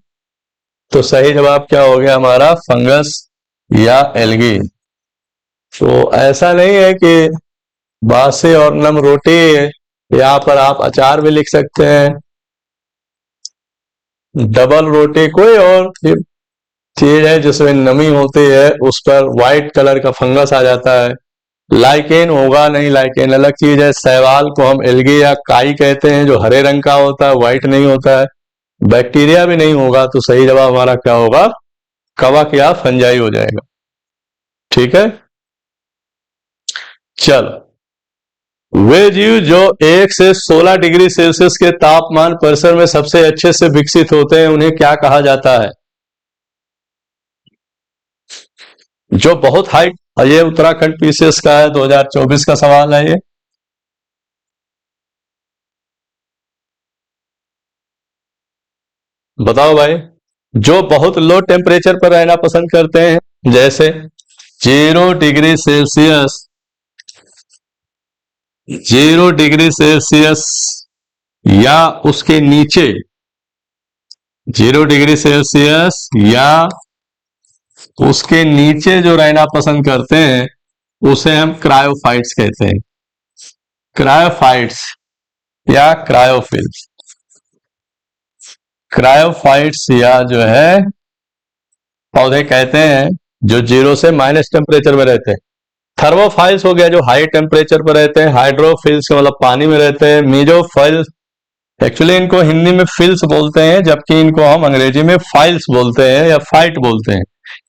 तो सही जवाब क्या हो गया हमारा? फंगस या एल्गी। तो ऐसा नहीं है कि बासी और नम रोटी, यहाँ पर आप अचार भी लिख सकते हैं, डबल रोटी, कोई और चीज है जिसमें नमी होती है उस पर व्हाइट कलर का फंगस आ जाता है। लाइकेन होगा नहीं, लाइकेन अलग चीज है। शैवाल को हम एल्गी या काई कहते हैं, जो हरे रंग का होता है, व्हाइट नहीं होता है। बैक्टीरिया भी नहीं होगा, तो सही जवाब हमारा क्या होगा? कवक या फंजाई हो जाएगा। ठीक है, चलो वे जीव जो 1 से 16 डिग्री सेल्सियस के तापमान परिसर में सबसे अच्छे से विकसित होते हैं उन्हें क्या कहा जाता है? जो बहुत हाइट, ये उत्तराखंड पीसीएस का है, 2024 का सवाल है ये। बताओ भाई। जो बहुत लो टेम्परेचर पर रहना पसंद करते हैं, जैसे 0 डिग्री सेल्सियस, 0 डिग्री सेल्सियस या उसके नीचे, 0 डिग्री सेल्सियस या उसके नीचे जो रहना पसंद करते हैं उसे हम क्रायोफाइट्स कहते हैं। क्रायोफाइट्स या क्रायोफिल्स। क्रायोफाइट्स या जो है पौधे कहते हैं जो 0 से माइनस टेम्परेचर में रहते हैं। थर्मोफाइल्स हो गया जो हाई टेम्परेचर पर रहते हैं। हाइड्रोफिल्स मतलब पानी में रहते हैं। मीजोफाइल्स, एक्चुअली इनको हिंदी में फिल्स बोलते हैं जबकि इनको हम अंग्रेजी में फाइल्स बोलते हैं या फाइट बोलते हैं।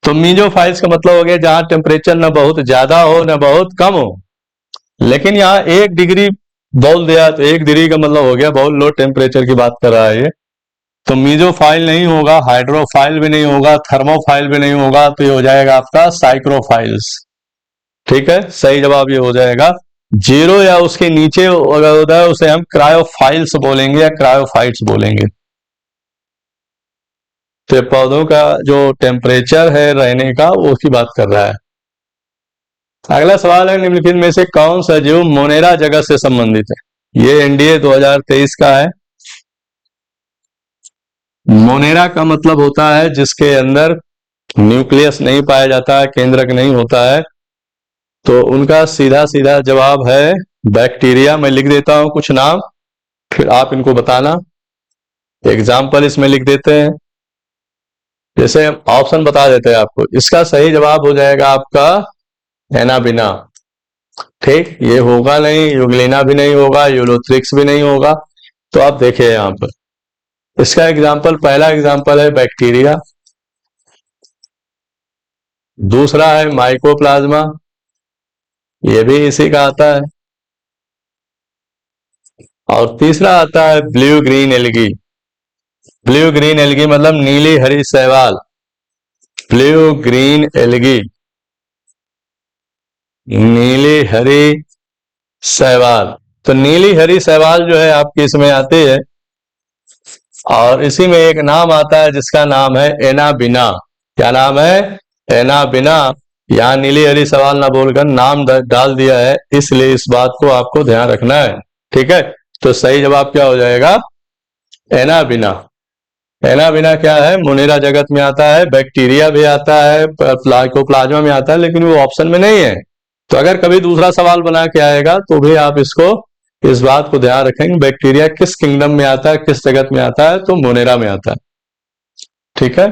तो मीजोफाइल्स का मतलब हो गया जहां टेम्परेचर न बहुत ज्यादा हो न बहुत कम हो, लेकिन यहाँ 1 डिग्री बोल दिया तो 1 डिग्री का मतलब हो गया बहुत लो टेम्परेचर की बात कर रहा है ये। तो मीजोफाइल नहीं होगा, हाइड्रोफाइल भी नहीं होगा, थर्मोफाइल भी नहीं होगा, तो ये हो जाएगा आपका साइक्रोफाइल्स। ठीक है, सही जवाब ये हो जाएगा। 0 या उसके नीचे अगर होता है उसे हम क्रायोफाइल्स बोलेंगे या क्रायोफाइट्स बोलेंगे। तो पौधों का जो टेम्परेचर है रहने का वो उसकी बात कर रहा है। अगला सवाल है, निम्नलिखित में से कौन सा जीव मोनेरा जगत से संबंधित है? ये एनडीए 2023 का है। मोनेरा का मतलब होता है जिसके अंदर न्यूक्लियस नहीं पाया जाता है, केंद्रक नहीं होता है। तो उनका सीधा सीधा जवाब है बैक्टीरिया। मैं लिख देता हूं कुछ नाम, फिर आप इनको बताना। एग्जाम्पल इसमें लिख देते हैं, जैसे ऑप्शन बता देते हैं आपको। इसका सही जवाब हो जाएगा आपका एनाबिना। ठीक, ये होगा नहीं, यूग्लिना भी नहीं होगा, यूलोथ्रिक्स भी नहीं होगा। तो आप देखिए यहां पर इसका एग्जाम्पल, पहला एग्जाम्पल है बैक्टीरिया, दूसरा है माइकोप्लाज्मा, ये भी इसी का आता है, और तीसरा आता है blue green algae. Blue green algae मतलब नीली हरी शैवाल, ब्लू ग्रीन एल्गी, नीली हरी शैवाल। तो नीली हरी शैवाल जो है आपकी इसमें आती है, और इसी में एक नाम आता है जिसका नाम है एनाबिना। क्या नाम है? एनाबिना। यहाँ नीली हरी शैवाल ना बोलकर नाम डाल दिया है, इसलिए इस बात को आपको ध्यान रखना है। ठीक है, तो सही जवाब क्या हो जाएगा? एनाबिना। एनाबिना क्या है? मोनेरा जगत में आता है, बैक्टीरिया भी आता है, प्लाज्मा में आता है, लेकिन वो ऑप्शन में नहीं है। तो अगर कभी दूसरा सवाल बना के आएगा तो भी आप इसको, इस बात को ध्यान रखेंगे बैक्टीरिया किस किंगडम में आता है, किस जगत में आता है, तो मोनेरा में आता है। ठीक है,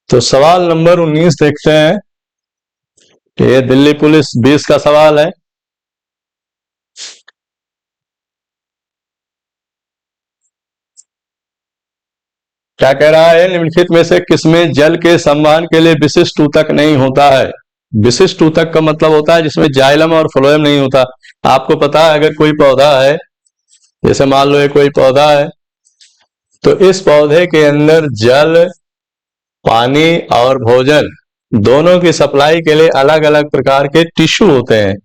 तो सवाल नंबर 19 देखते हैं। ये दिल्ली पुलिस 20 का सवाल है। क्या कह रहा है? निम्नलिखित में से किसमें जल के संवहन के लिए विशिष्ट ऊतक नहीं होता है? विशिष्ट ऊतक का मतलब होता है जिसमें जाइलम और फ्लोएम नहीं होता। आपको पता है अगर कोई पौधा है, जैसे मान लो ये कोई पौधा है, तो इस पौधे के अंदर जल, पानी और भोजन दोनों की सप्लाई के लिए अलग अलग प्रकार के टिश्यू होते हैं।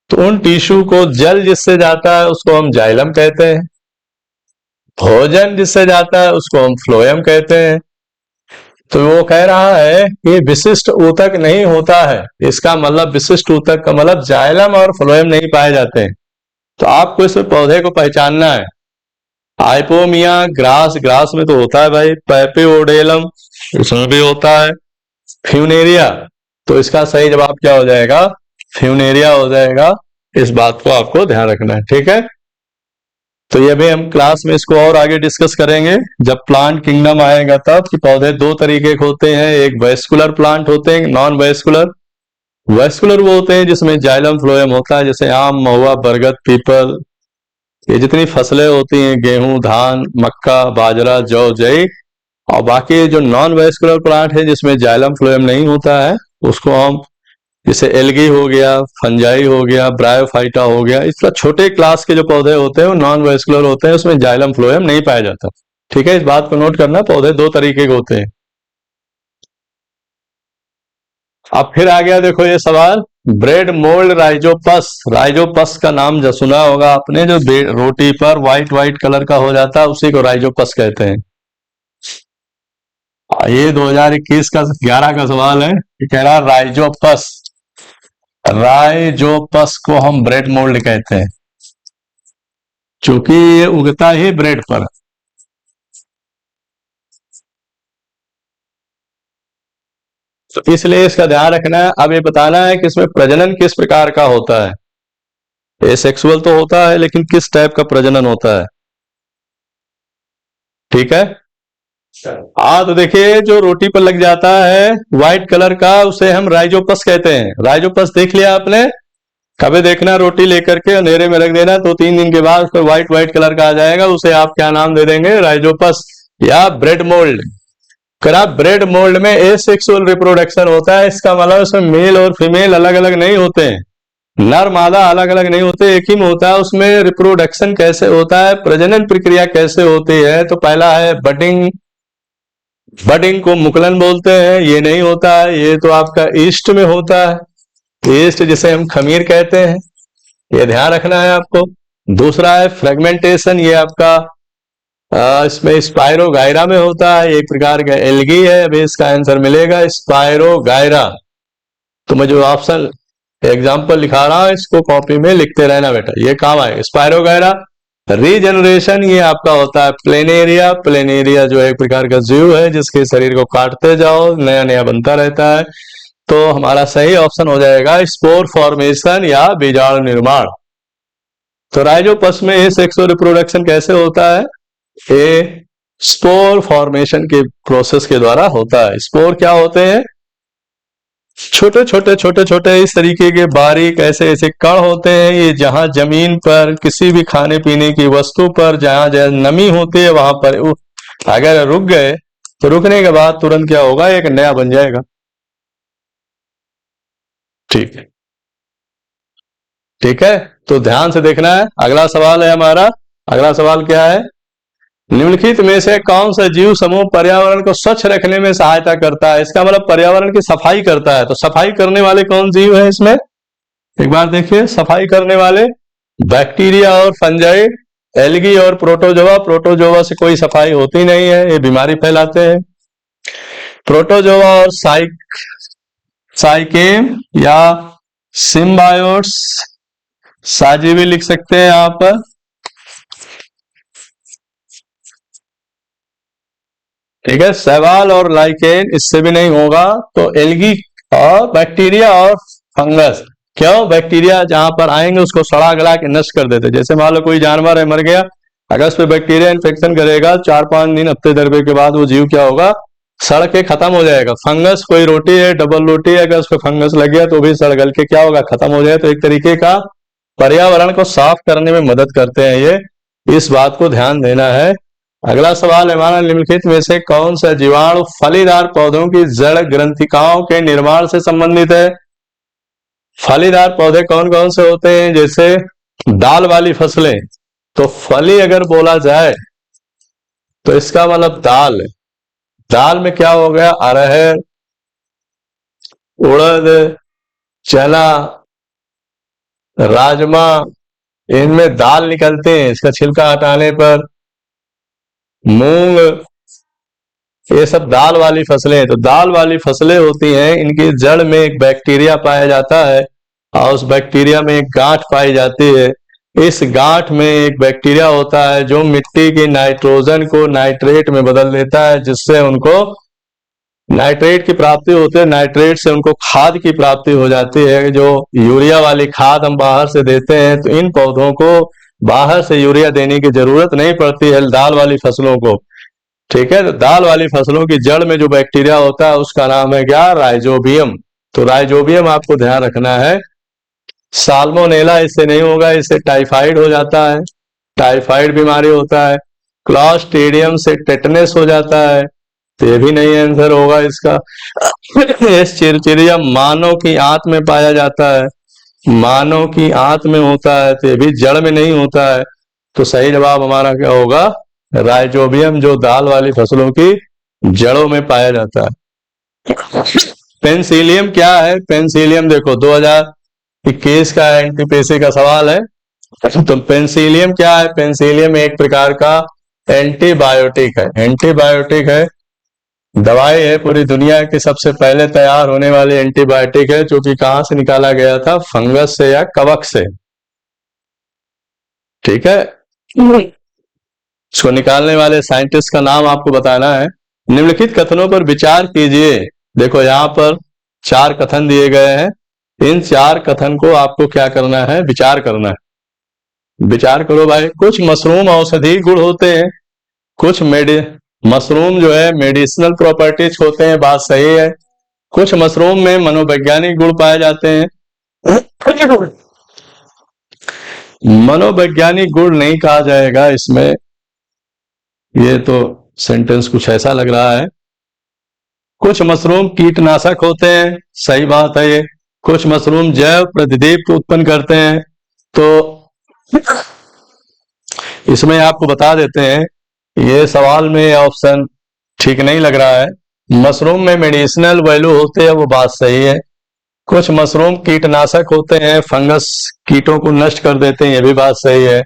तो उन टिश्यू को जल जिससे जाता है उसको हम जाइलम कहते हैं, भोजन जिससे जाता है उसको हम फ्लोएम कहते हैं। तो वो कह रहा है कि विशिष्ट ऊतक नहीं होता है, इसका मतलब विशिष्ट ऊतक का मतलब जाइलम और फ्लोएम नहीं पाए जाते हैं। तो आपको इस पौधे को पहचानना है। हाइपोमिया ग्रास, ग्रास में तो होता है भाई, पैपिओडेलम इसमें भी होता है, फ्यूनेरिया, तो इसका सही जवाब क्या हो जाएगा? फ्यूनेरिया हो जाएगा। इस बात को आपको ध्यान रखना है। ठीक है, तो ये भी हम क्लास में इसको और आगे डिस्कस करेंगे जब प्लांट किंगडम आएगा तब, कि पौधे दो तरीके के होते हैं, एक वेस्कुलर प्लांट होते हैं, नॉन वेस्कुलर। वेस्कुलर वो होते हैं जिसमें जाइलम फ्लोएम होता है, जैसे आम, महुआ, बरगद, पीपल, ये जितनी फसलें होती हैं, गेहूं, धान, मक्का, बाजरा, जौ, जई। और बाकी जो नॉन वेस्कुलर प्लांट है जिसमें जाइलम फ्लोएम नहीं होता है, उसको हम जैसे एल्गी हो गया, फंजाई हो गया, ब्रायोफाइटा हो गया, इस तरह छोटे क्लास के जो पौधे होते हैं वो नॉन वेस्कुलर होते हैं, उसमें जाइलम फ्लोएम नहीं पाया जाता। ठीक है, इस बात को नोट करना, पौधे दो तरीके के होते हैं। अब फिर आ गया, देखो ये सवाल, ब्रेड मोल्ड राइजोपस। राइजोपस का नाम जो सुना होगा आपने, जो रोटी पर व्हाइट व्हाइट कलर का हो जाता है उसी को राइजोपस कहते हैं। ये 2021 का 11 का सवाल है, ये कह रहा राइजोपस, राइजोपस को हम ब्रेड मोल्ड कहते हैं क्योंकि ये उगता ही ब्रेड पर। तो इसलिए इसका ध्यान रखना है। अब ये बताना है कि इसमें प्रजनन किस प्रकार का होता है। एसेक्सुअल तो होता है, लेकिन किस टाइप का प्रजनन होता है। ठीक है, हाँ तो देखिए, जो रोटी पर लग जाता है व्हाइट कलर का उसे हम राइजोपस कहते हैं। राइजोपस देख लिया आपने, कभी देखना रोटी लेकर के अंधेरे में रख देना, तो 3 दिन के बाद उसमें व्हाइट व्हाइट कलर का आ जाएगा, उसे आप क्या नाम दे देंगे, राइजोपस या ब्रेड मोल्ड। अगर आप ब्रेड मोल्ड में एसेक्सुअल रिप्रोडक्शन होता है, इसका मतलब उसमें मेल और फीमेल अलग अलग नहीं होते हैं, नर मादा अलग अलग नहीं होते, एक ही में होता है। उसमें रिप्रोडक्शन कैसे होता है, प्रजनन प्रक्रिया कैसे होती है, तो पहला है बडिंग। बडिंग को मुकुलन बोलते हैं, ये नहीं होता है, ये तो आपका ईस्ट में होता है, ईस्ट जिसे हम खमीर कहते हैं, ये ध्यान रखना है आपको। दूसरा है फ्रेगमेंटेशन, ये आपका इसमें स्पायरोगायरा में होता है, एक प्रकार का एल्गी है। अभी इसका आंसर मिलेगा स्पायरोगायरा। तो मैं जो ऑप्शन एग्जाम्पल लिखा रहा हूं इसको कॉपी में लिखते रहना बेटा, ये काम आएगा। स्पायरोगायरा। रीजनरेशन ये आपका होता है प्लेनेरिया। प्लेनेरिया जो एक प्रकार का जीव है जिसके शरीर को काटते जाओ नया नया बनता रहता है। तो हमारा सही ऑप्शन हो जाएगा स्पोर फॉर्मेशन या बीजाणु निर्माण। तो राइजोपस में ये सेक्सुअल रिप्रोडक्शन कैसे होता है, ये स्पोर फॉर्मेशन के प्रोसेस के द्वारा होता है। स्पोर क्या होते हैं, छोटे छोटे छोटे छोटे इस तरीके के बारीक ऐसे ऐसे कण होते हैं, ये जहां जमीन पर किसी भी खाने पीने की वस्तु पर जहां जहां नमी होती है वहां पर अगर रुक गए तो रुकने के बाद तुरंत क्या होगा, एक नया बन जाएगा। ठीक है, ठीक है, तो ध्यान से देखना है। अगला सवाल है हमारा, अगला सवाल क्या है, निम्नलिखित में से कौन सा जीव समूह पर्यावरण को स्वच्छ रखने में सहायता करता है। इसका मतलब पर्यावरण की सफाई करता है। तो सफाई करने वाले कौन जीव है इसमें, एक बार देखिए, सफाई करने वाले बैक्टीरिया और फंजाई, एल्गी और प्रोटोजोआ। प्रोटोजोआ से कोई सफाई होती नहीं है, ये बीमारी फैलाते हैं। प्रोटोजोआ और साइकेम या सिम्बायोट्स, साजीवी लिख सकते हैं आप। ठीक है, सवाल और लाइकेन इससे भी नहीं होगा, तो एल्गी और बैक्टीरिया और फंगस। क्यों, बैक्टीरिया जहां पर आएंगे उसको सड़ा गला के नष्ट कर देते। जैसे मान लो कोई जानवर है मर गया, अगर उस पर बैक्टीरिया इन्फेक्शन करेगा 4-5 दिन हफ्ते दरबे के बाद वो जीव क्या होगा, सड़ के खत्म हो जाएगा। फंगस, कोई रोटी है डबल रोटी है, अगर उस पर फंगस लग गया तो भी सड़ गल के क्या होगा, खत्म हो जाए। तो एक तरीके का पर्यावरण को साफ करने में मदद करते हैं ये, इस बात को ध्यान देना है। अगला सवाल है हमारा, निम्नलिखित में से कौन सा जीवाणु फलीदार पौधों की जड़ ग्रंथिकाओं के निर्माण से संबंधित है। फलीदार पौधे कौन कौन से होते हैं, जैसे दाल वाली फसलें। तो फली अगर बोला जाए तो इसका मतलब दाल, दाल में क्या हो गया, अरहर, उड़द, चना, राजमा, इनमें दाल निकलते हैं इसका छिलका हटाने पर। मूंग, ये सब दाल वाली फसलें हैं। तो दाल वाली फसलें होती हैं, इनकी जड़ में एक बैक्टीरिया पाया जाता है और उस बैक्टीरिया में एक गांठ पाई जाती है। इस गांठ में एक बैक्टीरिया होता है जो मिट्टी की नाइट्रोजन को नाइट्रेट में बदल देता है, जिससे उनको नाइट्रेट की प्राप्ति होती है। नाइट्रेट से उनको खाद की प्राप्ति हो जाती है, जो यूरिया वाली खाद हम बाहर से देते हैं। तो इन पौधों को बाहर से यूरिया देने की जरूरत नहीं पड़ती है, दाल वाली फसलों को। ठीक है, तो दाल वाली फसलों की जड़ में जो बैक्टीरिया होता है उसका नाम है क्या, राइजोबियम। तो राइजोबियम आपको ध्यान रखना है। साल्मोनेला इससे नहीं होगा, इससे टाइफाइड हो जाता है, टाइफाइड बीमारी होता है। क्लॉस्ट्रिडियम से टेटनस हो जाता है। तो ये भी नहीं आंसर होगा इसका। इस चिरचिरिया मानव की आंत में पाया जाता है, मानव की आंत में होता है, तो ये भी जड़ में नहीं होता है। तो सही जवाब हमारा क्या होगा, राइजोबियम, जो दाल वाली फसलों की जड़ों में पाया जाता है। पेंसिलियम क्या है, पेंसिलियम देखो 2021 का एनटीपीसी का सवाल है। तो पेंसिलियम क्या है, पेंसिलियम एक प्रकार का एंटीबायोटिक है, एंटीबायोटिक है, दवाई है, पूरी दुनिया की सबसे पहले तैयार होने वाली एंटीबायोटिक है, जो कि कहां से निकाला गया था, फंगस से या कवक से। ठीक है, इसको निकालने वाले साइंटिस्ट का नाम आपको बताना है। निम्नलिखित कथनों पर विचार कीजिए। देखो यहाँ पर 4 कथन दिए गए हैं, इन 4 कथन को आपको क्या करना है, विचार करना है। विचार करो भाई। कुछ मशरूम औषधि गुण होते हैं, कुछ मशरूम जो है मेडिसिनल प्रॉपर्टीज होते हैं, बात सही है। कुछ मशरूम में मनोवैज्ञानिक गुण पाए जाते हैं। मनोवैज्ञानिक गुण नहीं कहा जाएगा इसमें, ये तो सेंटेंस कुछ ऐसा लग रहा है। कुछ मशरूम कीटनाशक होते हैं, सही बात है ये। कुछ मशरूम जैव प्रतिदीप्त उत्पन्न करते हैं, तो इसमें आपको बता देते हैं, ये सवाल में ऑप्शन ठीक नहीं लग रहा है। मशरूम में मेडिसिनल वैल्यू होते हैं, वो बात सही है। कुछ मशरूम कीटनाशक होते हैं, फंगस कीटों को नष्ट कर देते हैं, ये भी बात सही है।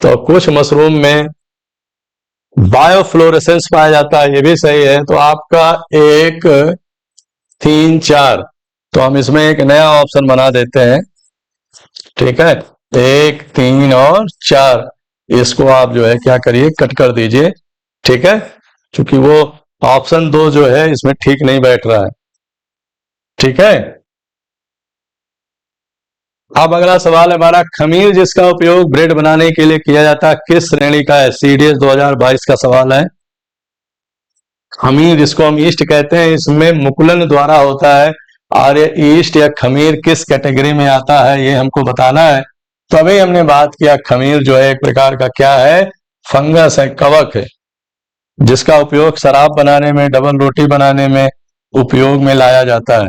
तो कुछ मशरूम में बायोफ्लोरेसेंस पाया जाता है, ये भी सही है। तो आपका 1, 3, 4, तो हम इसमें एक नया ऑप्शन बना देते हैं। ठीक है, 1, 3 और 4, इसको आप जो है क्या करिए, कट कर दीजिए। ठीक है, क्योंकि वो ऑप्शन 2 जो है इसमें ठीक नहीं बैठ रहा है। ठीक है, अब अगला सवाल है हमारा, खमीर जिसका उपयोग ब्रेड बनाने के लिए किया जाता है किस श्रेणी का है। सीडीएस 2022 का सवाल है। खमीर जिसको हम ईस्ट कहते हैं, इसमें मुकुलन द्वारा होता है, और ये ईस्ट या खमीर किस कैटेगरी में आता है, ये हमको बताना है। तो अभी हमने बात किया, खमीर जो है एक प्रकार का क्या है, फंगस है, कवक है, जिसका उपयोग शराब बनाने में, डबल रोटी बनाने में उपयोग में लाया जाता है।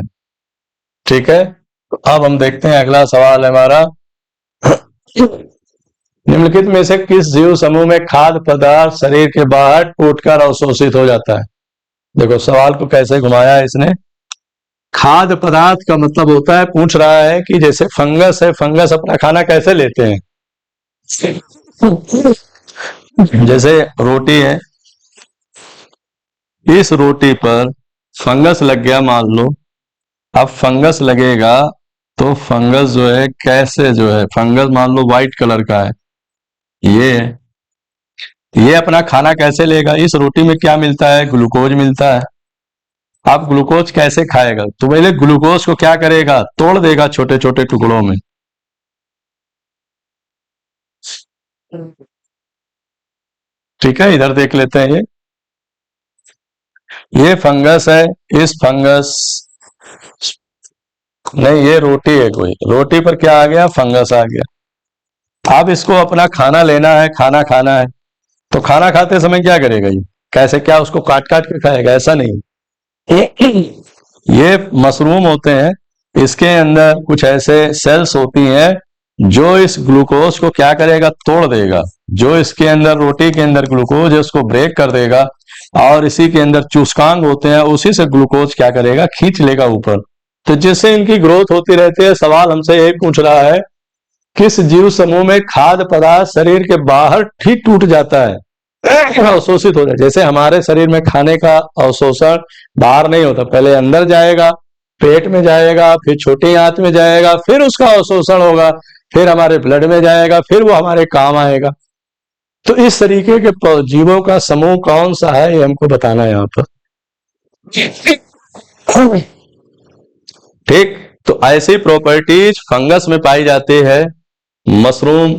ठीक है, तो अब हम देखते हैं अगला सवाल है हमारा, निम्नलिखित में से किस जीव समूह में खाद्य पदार्थ शरीर के बाहर टूटकर अवशोषित हो जाता है। देखो सवाल को कैसे घुमाया है इसने। खाद्य पदार्थ का मतलब होता है, पूछ रहा है कि जैसे फंगस है, फंगस अपना खाना कैसे लेते हैं। जैसे रोटी है, इस रोटी पर फंगस लग गया मान लो, अब फंगस लगेगा तो फंगस जो है कैसे, जो है फंगस मान लो व्हाइट कलर का है, ये अपना खाना कैसे लेगा। इस रोटी में क्या मिलता है, ग्लूकोज मिलता है। अब ग्लूकोज कैसे खाएगा, तो पहले ग्लूकोज को क्या करेगा, तोड़ देगा छोटे छोटे टुकड़ों में। ठीक है, इधर देख लेते हैं, ये फंगस है, इस फंगस नहीं, ये रोटी है, कोई रोटी पर क्या आ गया, फंगस आ गया। अब इसको अपना खाना लेना है, खाना खाना है, तो खाना खाते समय क्या करेगा, ये कैसे, क्या उसको काट काट के खाएगा, ऐसा नहीं। ये मशरूम होते हैं, इसके अंदर कुछ ऐसे सेल्स होती हैं जो इस ग्लूकोज को क्या करेगा, तोड़ देगा। जो इसके अंदर रोटी के अंदर ग्लूकोज है उसको ब्रेक कर देगा, और इसी के अंदर चूसकांग होते हैं, उसी से ग्लूकोज क्या करेगा, खींच लेगा ऊपर। तो जिससे इनकी ग्रोथ होती रहती है। सवाल हमसे यही पूछ रहा है, किस जीव समूह में खाद्य पदार्थ शरीर के बाहर ठीक टूट जाता है, अवशोषित हो जाए। जैसे हमारे शरीर में खाने का अवशोषण बाहर नहीं होता, पहले अंदर जाएगा, पेट में जाएगा, फिर छोटी आंत में जाएगा, फिर उसका अवशोषण होगा, फिर हमारे ब्लड में जाएगा, फिर वो हमारे काम आएगा। तो इस तरीके के जीवों का समूह कौन सा है, ये हमको बताना है यहाँ पर। ठीक, तो ऐसी प्रॉपर्टीज फंगस में पाई जाती है, मशरूम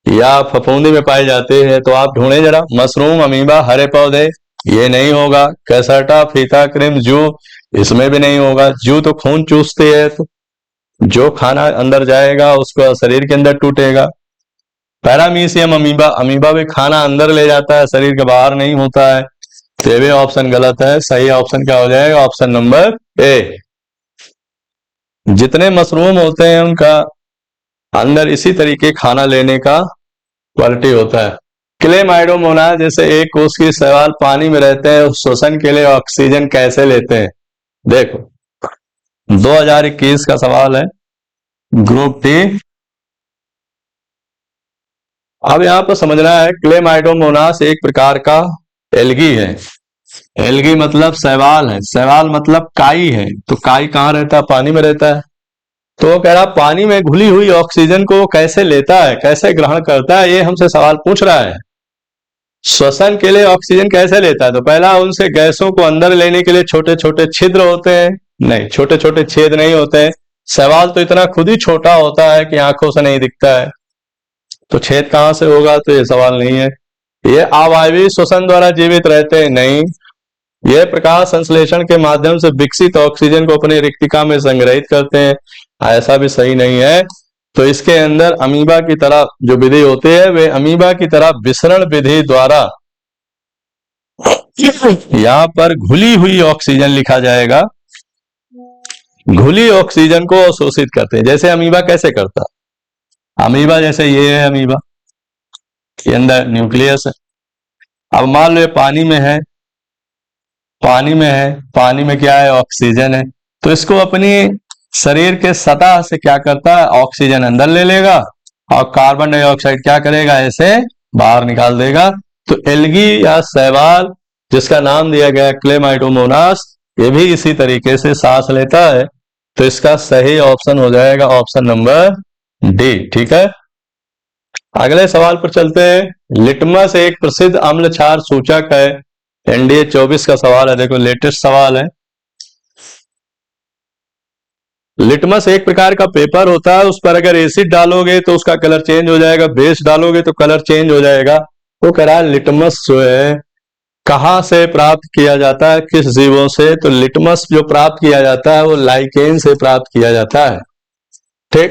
या फफूंदी में पाए जाते हैं। तो आप ढूंढे जरा, मशरूम, अमीबा, हरे पौधे, ये नहीं होगा। कैसर्टा, फीता क्रीम, जू, इसमें भी नहीं होगा। जू तो खून चूसती है, तो जो खाना अंदर जाएगा उसको शरीर के अंदर टूटेगा। पैरामीशियम अमीबा, अमीबा भी खाना अंदर ले जाता है, शरीर के बाहर नहीं होता है। तो ये भी ऑप्शन गलत है। सही ऑप्शन क्या हो जाएगा? Option number A. जितने मशरूम होते हैं उनका अंदर इसी तरीके खाना लेने का क्वालिटी होता है। क्लेमाइडोमोनास जैसे एक कोष की शैवाल पानी में रहते हैं, श्वसन के लिए ऑक्सीजन कैसे लेते हैं? देखो 2021 का सवाल है, ग्रुप डी। अब यहां पर समझना है, क्लेमाइडोमोनास एक प्रकार का एल्गी है। एल्गी मतलब शैवाल है, शैवाल मतलब काई है। तो काई कहाँ रहता है? पानी में रहता है। तो वो कह रहा पानी में घुली हुई ऑक्सीजन को कैसे लेता है, कैसे ग्रहण करता है, ये हमसे सवाल पूछ रहा है। श्वसन के लिए ऑक्सीजन कैसे लेता है? तो पहला, उनसे गैसों को अंदर लेने के लिए छोटे छोटे छिद्र होते हैं। नहीं, छोटे छोटे छेद नहीं होते हैं। शैवाल तो इतना खुद ही छोटा होता है कि आंखों से नहीं दिखता है, तो छेद कहां से होगा? तो ये सवाल नहीं है। ये अवायवीय श्वसन द्वारा जीवित रहते हैं? नहीं, ये प्रकाश संश्लेषण के माध्यम से विकसित ऑक्सीजन को अपनी रिक्तिका में संग्रहित करते हैं। ऐसा भी सही नहीं है। तो इसके अंदर अमीबा की तरह जो विधि होती है, वे अमीबा की तरह विसरण विधि द्वारा यहां पर घुली हुई ऑक्सीजन लिखा जाएगा, घुली ऑक्सीजन को अवशोषित करते हैं। जैसे अमीबा कैसे करता? अमीबा जैसे ये है, अमीबा के अंदर न्यूक्लियस है। अब मान लो ये पानी में है, पानी में है, पानी में क्या है? ऑक्सीजन है। तो इसको अपनी शरीर के सतह से क्या करता है? ऑक्सीजन अंदर ले लेगा और कार्बन डाइऑक्साइड क्या करेगा? ऐसे बाहर निकाल देगा। तो एल्गी या शैवाल जिसका नाम दिया गया क्लेमाइडोमोनास, ये भी इसी तरीके से सांस लेता है। तो इसका सही ऑप्शन हो जाएगा ऑप्शन नंबर डी। ठीक है, अगले सवाल पर चलते हैं। लिटमस एक प्रसिद्ध अम्ल क्षार सूचक है। एनडीए 24 का सवाल है, देखो लेटेस्ट सवाल है। लिटमस एक प्रकार का पेपर होता है, उस पर अगर एसिड डालोगे तो उसका कलर चेंज हो जाएगा, बेस डालोगे तो कलर चेंज हो जाएगा। वो कह रहा है लिटमस जो है कहां से प्राप्त किया जाता है, किस जीवों से? तो लिटमस जो प्राप्त किया जाता है वो लाइकेन से प्राप्त किया जाता है। ठीक,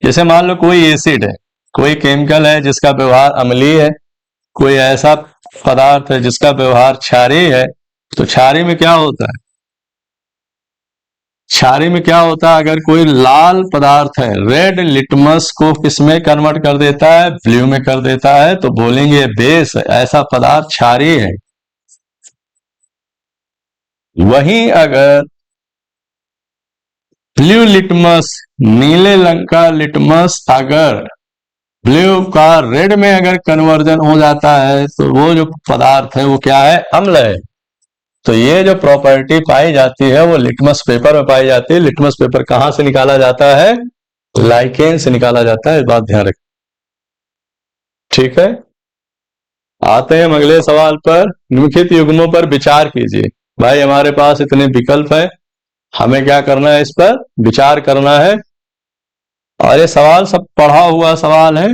जैसे मान लो कोई एसिड है, कोई केमिकल है जिसका व्यवहार अम्लीय है, कोई ऐसा पदार्थ है जिसका व्यवहार क्षारीय है। तो क्षारीय में क्या होता है? क्षारीय में क्या होता है? अगर कोई लाल पदार्थ है, रेड लिटमस को किसमें कन्वर्ट कर देता है? ब्लू में कर देता है। तो बोलेंगे बेस, ऐसा पदार्थ क्षारीय है। वहीं अगर ब्लू लिटमस, नीले रंग का लिटमस अगर ब्लू का रेड में अगर कन्वर्जन हो जाता है तो वो जो पदार्थ है वो क्या है? अम्ल है। तो ये जो प्रॉपर्टी पाई जाती है वो लिटमस पेपर में पाई जाती है। लिटमस पेपर कहां से निकाला जाता है? लाइकेन से निकाला जाता है, इस बात ध्यान रखें। ठीक है, आते हैं हम अगले सवाल पर। निम्नलिखित युग्मों पर विचार कीजिए। भाई हमारे पास इतने विकल्प है, हमें क्या करना है? इस पर विचार करना है। और ये सवाल सब पढ़ा हुआ सवाल है,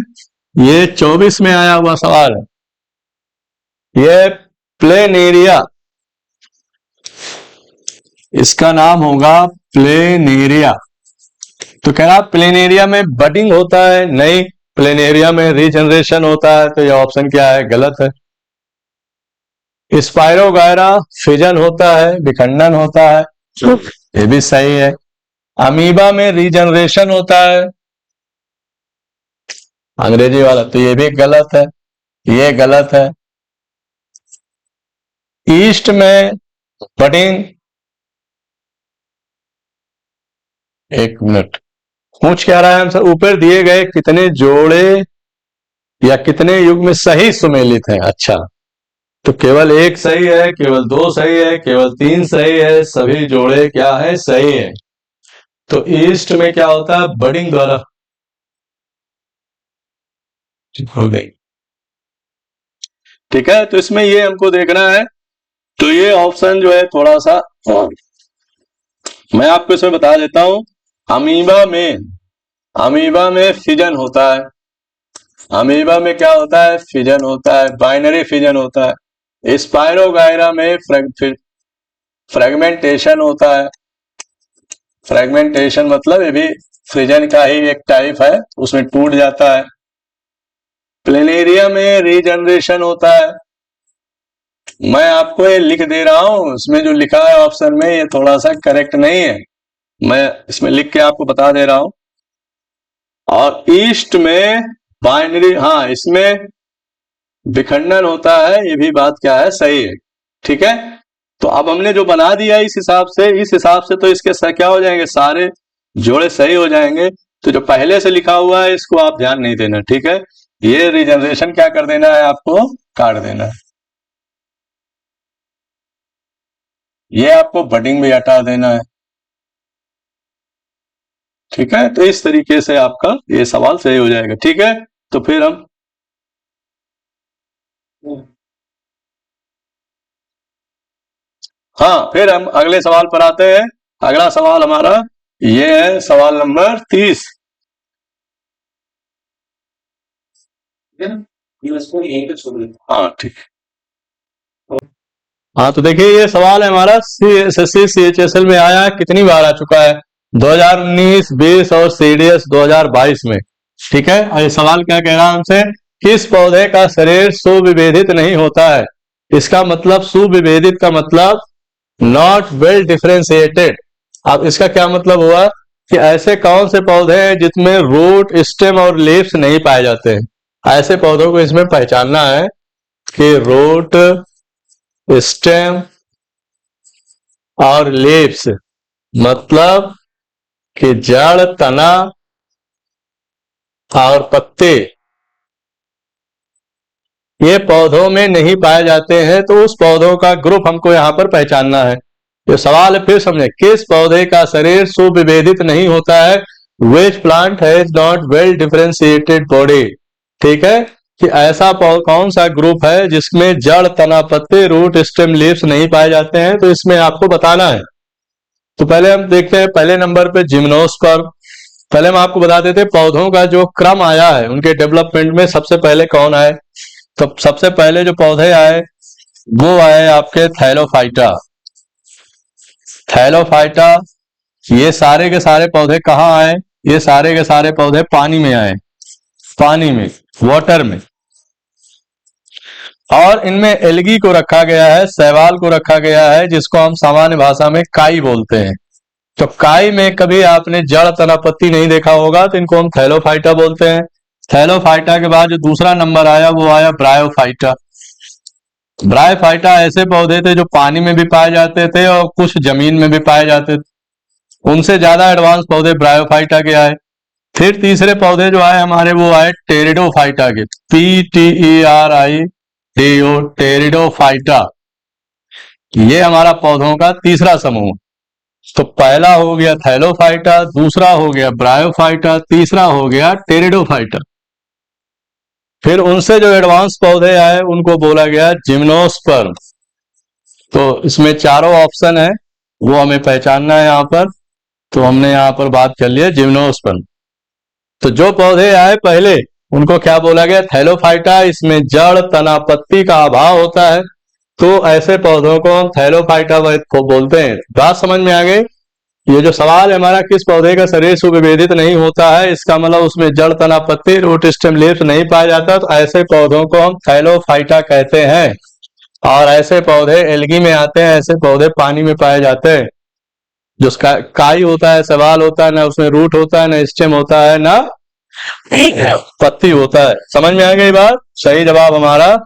ये 24 में आया हुआ सवाल है। ये प्लेनेरिया, इसका नाम होगा प्लेनेरिया। तो कह रहा प्लेनेरिया में बडिंग होता है? नहीं, प्लेनेरिया में रीजनरेशन होता है। तो ये ऑप्शन क्या है? गलत है। स्पाइरोगायरा फिजन होता है, विखंडन होता है, ये भी सही है। अमीबा में रीजनरेशन होता है, अंग्रेजी वाला, तो ये भी गलत है, ये गलत है। ईस्ट में बडिंग, एक मिनट, पूछ क्या रहा है हमसे? ऊपर दिए गए कितने जोड़े या कितने युग में सही सुमेलित हैं? अच्छा, तो केवल एक सही है, केवल दो सही है, केवल तीन सही है, सभी जोड़े क्या है? सही है। तो ईस्ट में क्या होता है? बडिंग द्वारा हो गई। ठीक है, तो इसमें ये हमको देखना है। तो ये ऑप्शन जो है थोड़ा सा मैं आपको इसमें बता देता हूं। अमीबा में फिजन होता है। अमीबा में क्या होता है? फिजन होता है, बाइनरी फिजन होता है। स्पाइरोगायरा में फ्रेगमेंटेशन होता है। फ्रेगमेंटेशन मतलब ये भी फिजन का ही एक टाइप है, उसमें टूट जाता है। प्लेनेरिया में रीजनरेशन होता है। मैं आपको ये लिख दे रहा हूं, इसमें जो लिखा है ऑप्शन में ये थोड़ा सा करेक्ट नहीं है, मैं इसमें लिख के आपको बता दे रहा हूं। और ईस्ट में बाइनरी, हाँ इसमें विखंडन होता है, ये भी बात क्या है, सही है। ठीक है, तो अब हमने जो बना दिया इस हिसाब से, तो इसके क्या हो जाएंगे, सारे जोड़े सही हो जाएंगे। तो जो पहले से लिखा हुआ है इसको आप ध्यान नहीं देना, ठीक है। ये रिजनरेशन क्या कर देना है, आपको काट देना है। ये आपको बडिंग भी हटा देना है। ठीक है, तो इस तरीके से आपका ये सवाल सही हो जाएगा। ठीक है, तो फिर हम हाँ, फिर हम अगले सवाल पर आते हैं। अगला सवाल हमारा ये है सवाल नंबर 30। हाँ ठीक है। हाँ तो देखिए ये सवाल है हमारा CSSC CHSL में आया, कितनी बार आ चुका है, 2019, 20 और CDS 2022 में। ठीक है, और ये सवाल क्या कह रहा है हमसे, किस पौधे का शरीर सुविभेदित नहीं होता है। इसका मतलब सुविभेदित का मतलब नॉट वेल डिफरेंशिएटेड। अब इसका क्या मतलब हुआ कि ऐसे कौन से पौधे हैं जिसमें रूट, स्टेम और लीव्स नहीं पाए जाते हैं। ऐसे पौधों को इसमें पहचानना है कि रूट, स्टेम और लीव्स मतलब कि जड़, तना और पत्ते ये पौधों में नहीं पाए जाते हैं, तो उस पौधों का ग्रुप हमको यहाँ पर पहचानना है। तो सवाल है, फिर समझे, किस पौधे का शरीर सुविभेदित नहीं होता है, which plant has not well differentiated body. ठीक है, कि ऐसा कौन सा ग्रुप है जिसमें जड़, तना, पत्ते, रूट, स्टेम, लीव्स नहीं पाए जाते हैं, तो इसमें आपको बताना है। तो पहले हम देखते हैं पहले नंबर पे जिम्नोस्पर्म। पहले हम आपको बता देते पौधों का जो क्रम आया है उनके डेवलपमेंट में, सबसे पहले कौन आए, तो सबसे पहले जो पौधे आए वो आए आपके थैलोफाइटा। थैलोफाइटा, ये सारे के सारे पौधे कहाँ आए, ये सारे के सारे पौधे पानी में आए, पानी में, वाटर में। और इनमें एल्गी को रखा गया है, शैवाल को रखा गया है, जिसको हम सामान्य भाषा में काई बोलते हैं। तो काई में कभी आपने जड़, तना, पत्ती नहीं देखा होगा, तो इनको हम थैलोफाइटा बोलते हैं। थैलोफाइटा के बाद जो दूसरा नंबर आया वो आया ब्रायोफाइटा। ब्रायोफाइटा ऐसे पौधे थे जो पानी में भी पाए जाते थे और कुछ जमीन में भी पाए जाते थे। उनसे ज्यादा एडवांस पौधे ब्रायोफाइटा के आए। फिर तीसरे पौधे जो आए हमारे वो आए टेरिडोफाइटा के, PTERIDO, टेरिडोफाइटा। ये हमारा पौधों का तीसरा समूह। तो पहला हो गया थैलोफाइटा, दूसरा हो गया ब्रायोफाइटा, तीसरा हो गया टेरिडोफाइटा। फिर उनसे जो एडवांस पौधे आए उनको बोला गया जिम्नोस्पर्म। तो इसमें चारों ऑप्शन है वो हमें पहचानना है यहाँ पर। तो हमने यहाँ पर बात कर लिया जिम्नोस्पर्म। तो जो पौधे आए पहले उनको क्या बोला गया, थैलोफाइटा। इसमें जड़, तना, पत्ती का अभाव होता है, तो ऐसे पौधों को हम थैलोफाइटा को बोलते हैं। बात समझ में आ गई। ये जो सवाल है हमारा, किस पौधे का शरीर सुविभेदित नहीं होता है, इसका मतलब उसमें जड़, तना, पत्ती, रूट, स्टेम, लीव्स नहीं पाया जाता, तो ऐसे पौधों को हम थैलोफाइटा कहते हैं। और ऐसे पौधे एल्गी में आते हैं, ऐसे पौधे पानी में पाए जाते हैं। जो काई होता है, सवाल होता है, ना उसमें रूट होता है, ना स्टेम होता है, ना पत्ती होता है। समझ में आ गई बात। सही जवाब हमारा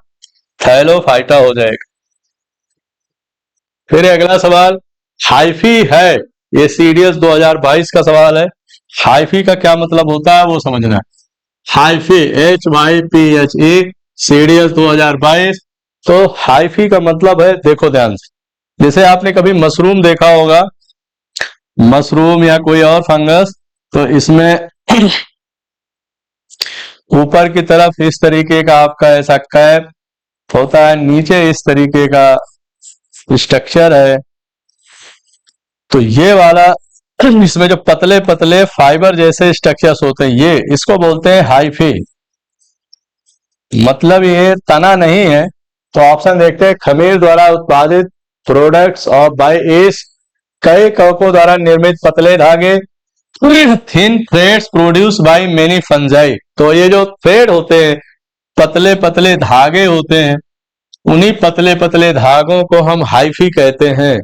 थैलोफाइटा हो जाएगा। फिर अगला सवाल हाइफी है, ये CDS 2022 का सवाल है। हाइफी का क्या मतलब होता है वो समझना है। Hyphae HYPHE, CDS 2022। तो हाइफी का मतलब है, देखो ध्यान से, जैसे आपने कभी मशरूम देखा होगा, मशरूम या कोई और फंगस, तो इसमें ऊपर की तरफ इस तरीके का आपका ऐसा कैप होता है, नीचे इस तरीके का स्ट्रक्चर है। तो ये वाला इसमें जो पतले पतले फाइबर जैसे स्ट्रक्चर्स होते हैं, ये इसको बोलते हैं हाइफी। मतलब ये तना नहीं है। तो ऑप्शन देखते हैं, खमीर द्वारा उत्पादित प्रोडक्ट्स और बाय एस, कई कवकों द्वारा निर्मित पतले धागे, thin threads produce by many fungi. तो ये जो थ्रेड होते हैं, पतले पतले धागे होते हैं, उन्हीं पतले पतले धागों को हम हाइफी कहते हैं।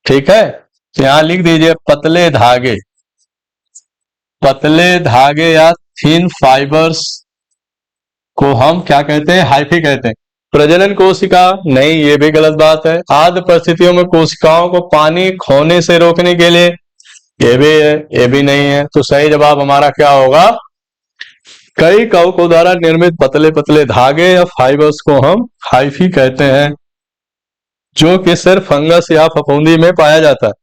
ठीक है, तो यहां लिख दीजिए पतले धागे, पतले धागे या थिन फाइबर्स को हम क्या कहते हैं? हाइफी कहते हैं। प्रजनन कोशिका नहीं, ये भी गलत बात है। आद्य परिस्थितियों में कोशिकाओं को पानी खोने से रोकने के लिए, ये भी है, ये भी नहीं है। तो सही जवाब हमारा क्या होगा? कई कवकों द्वारा निर्मित पतले पतले धागे या फाइबर्स को हम हाइफी कहते हैं, जो कि सिर्फ फंगस या फफूंदी में पाया जाता है।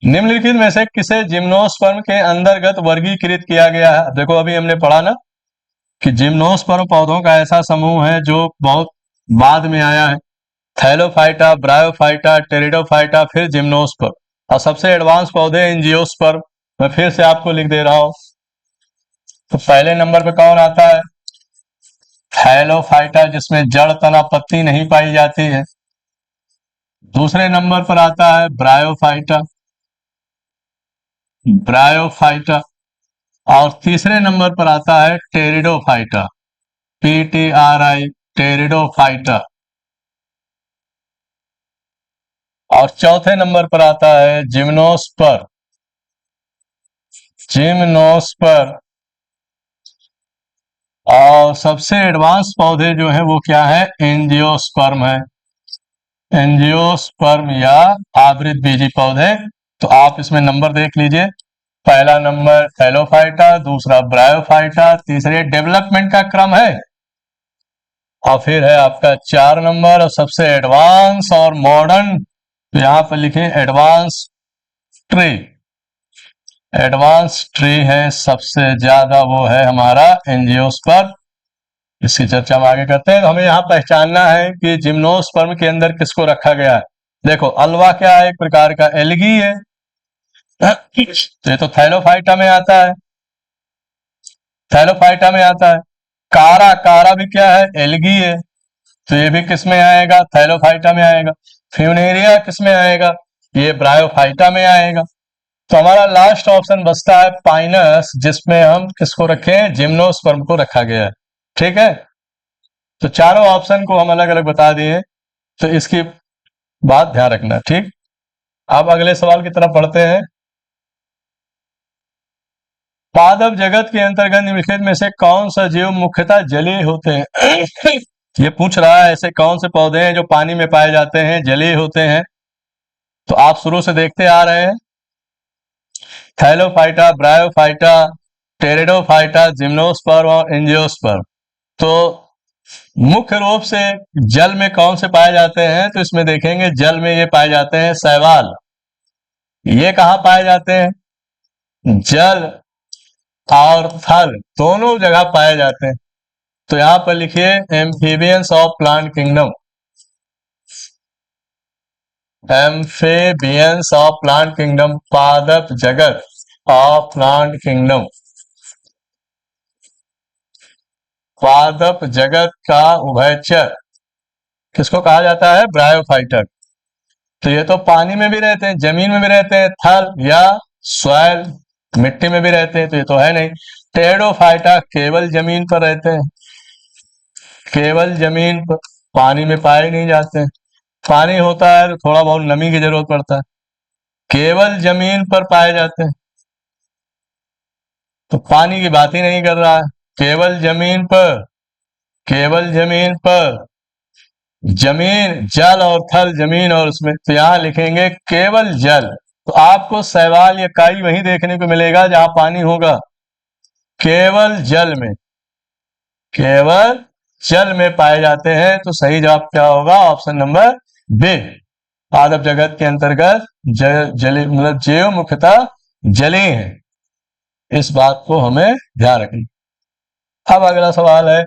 निम्नलिखित में से किसे जिम्नोस्पर्म के अंतर्गत वर्गीकृत किया गया है? देखो अभी हमने पढ़ा ना कि जिम्नोस्पर्म पौधों का ऐसा समूह है जो बहुत बाद में आया है। थैलोफाइटा, ब्रायोफाइटा, टेरिडोफाइटा, फिर जिम्नोस्पर्म, और सबसे एडवांस पौधे एंजियोस्पर्म। मैं फिर से आपको लिख दे रहा हूं। तो पहले नंबर पे कौन आता है? थैलोफाइटा, जिसमें जड़, तना, पत्ती नहीं पाई जाती है। दूसरे नंबर पर आता है ब्रायोफाइटा, ब्रायोफाइटा, और तीसरे नंबर पर आता है टेरिडोफाइटा, PTRI, टेरिडोफाइटा, और चौथे नंबर पर आता है जिम्नोस्पर्म, जिम्नोस्पर्म। और सबसे एडवांस पौधे जो है वो क्या है? एंजियोस्पर्म है, एंजियोस्पर्म या आवृत बीजी पौधे। तो आप इसमें नंबर देख लीजिए, पहला नंबर थैलोफाइटा, दूसरा ब्रायोफाइटा, तीसरे डेवलपमेंट का क्रम है, और फिर है आपका 4 नंबर और सबसे एडवांस और मॉडर्न। तो यहां पर लिखें एडवांस ट्री, एडवांस ट्री है सबसे ज्यादा, वो है हमारा एंजियोस्पर्म। इसकी चर्चा हम आगे करते हैं। तो हमें यहाँ पहचानना है कि जिम्नोस्पर्म के अंदर किसको रखा गया है। देखो अल्वा क्या है? एक प्रकार का एल्गी है, तो ये तो थैलोफाइटा में आता है, थैलोफाइटा में आता है। कारा, कारा भी क्या है? एल्गी है, तो ये भी किस में आएगा? थैलोफाइटा में आएगा। फ्यूनेरिया किस में आएगा? ये ब्रायोफाइटा में आएगा। तो हमारा लास्ट ऑप्शन बचता है पाइनस, जिसमें हम किसको रखें? जिम्नोस्पर्म को रखा गया है। ठीक है, तो चारों ऑप्शन को हम अलग अलग बता दिए, तो इसकी बात ध्यान रखना। ठीक, अब अगले सवाल की तरफ बढ़ते हैं। पादप जगत के अंतर्गत निम्नलिखित में से कौन सा जीव मुख्यतः जलीय होते हैं? ये पूछ रहा है ऐसे कौन से पौधे हैं जो पानी में पाए जाते हैं, जलीय होते हैं। तो आप शुरू से देखते आ रहे हैं, थैलोफाइटा, ब्रायोफाइटा, टेरिडोफाइटा, जिम्नोस्पर्म और एंजियोस्पर्म। तो मुख्य रूप से जल में कौन से पाए जाते हैं? तो इसमें देखेंगे जल में ये पाए जाते हैं शैवाल। ये कहाँ पाए जाते हैं? जल और थल दोनों जगह पाए जाते हैं। तो यहां पर लिखिए amphibians of plant kingdom, amphibians of plant kingdom, पादप जगत ऑफ प्लांट किंगडम, पादप जगत का उभयचर किसको कहा जाता है? ब्रायोफाइटर। तो ये तो पानी में भी रहते हैं, जमीन में भी रहते हैं, थल या सॉइल, मिट्टी में भी रहते हैं, तो ये तो है नहीं। टेरिडोफाइटा केवल जमीन पर रहते हैं, केवल जमीन पर, पानी में पाए नहीं जाते हैं। पानी होता है तो थोड़ा बहुत नमी की जरूरत पड़ता है, केवल जमीन पर पाए जाते हैं। तो पानी की बात ही नहीं कर रहा है, केवल जमीन पर, केवल जमीन पर, जमीन, जल और थल, जमीन और उसमें। तो यहां लिखेंगे केवल जल। तो आपको शैवाल या काई वहीं देखने को मिलेगा जहां पानी होगा, केवल जल में, केवल जल में पाए जाते हैं। तो सही जवाब क्या होगा? ऑप्शन नंबर बी, पादप जगत के अंतर्गत जली मतलब जीव मुख्यतः जलीय है। इस बात को हमें ध्यान रखना। अब अगला सवाल है,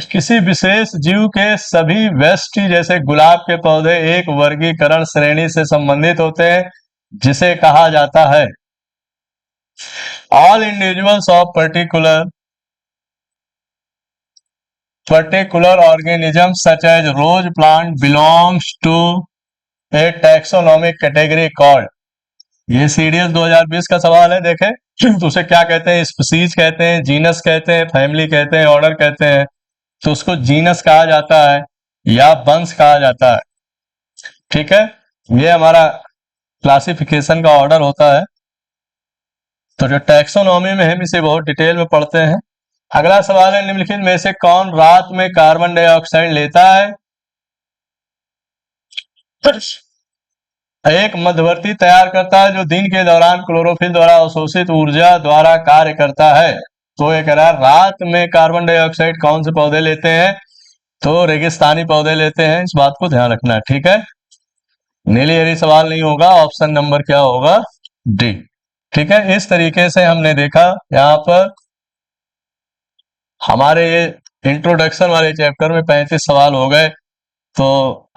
किसी विशेष जीव के सभी वेस्टी जैसे गुलाब के पौधे एक वर्गीकरण श्रेणी से संबंधित होते हैं, जिसे कहा जाता है? All individuals of particular organism such as rose plant belongs to a taxonomic category called। ये सीडीएस 2020 का सवाल है, देखें तो उसे क्या कहते हैं? स्पीसीज कहते हैं, जीनस कहते हैं, फैमिली कहते हैं, ऑर्डर कहते हैं। तो उसको जीनस कहा जाता है या वंश कहा जाता है। ठीक है, ये हमारा क्लासिफिकेशन का ऑर्डर होता है। तो जो टैक्सोनॉमी में हम इसे बहुत डिटेल में पढ़ते हैं। अगला सवाल है, निम्नलिखित में से कौन रात में कार्बन डाइऑक्साइड लेता है? एक मध्यवर्ती तैयार करता है जो दिन के दौरान क्लोरोफिल द्वारा अवशोषित ऊर्जा द्वारा कार्य करता है। तो ये कह रहा है रात में कार्बन डाइऑक्साइड कौन से पौधे लेते हैं? तो रेगिस्तानी पौधे लेते हैं, इस बात को ध्यान रखना है। ठीक है, नीली हरी सवाल नहीं होगा, ऑप्शन नंबर क्या होगा? डी। ठीक है, इस तरीके से हमने देखा यहाँ पर हमारे ये इंट्रोडक्शन वाले चैप्टर में 35 सवाल हो गए। तो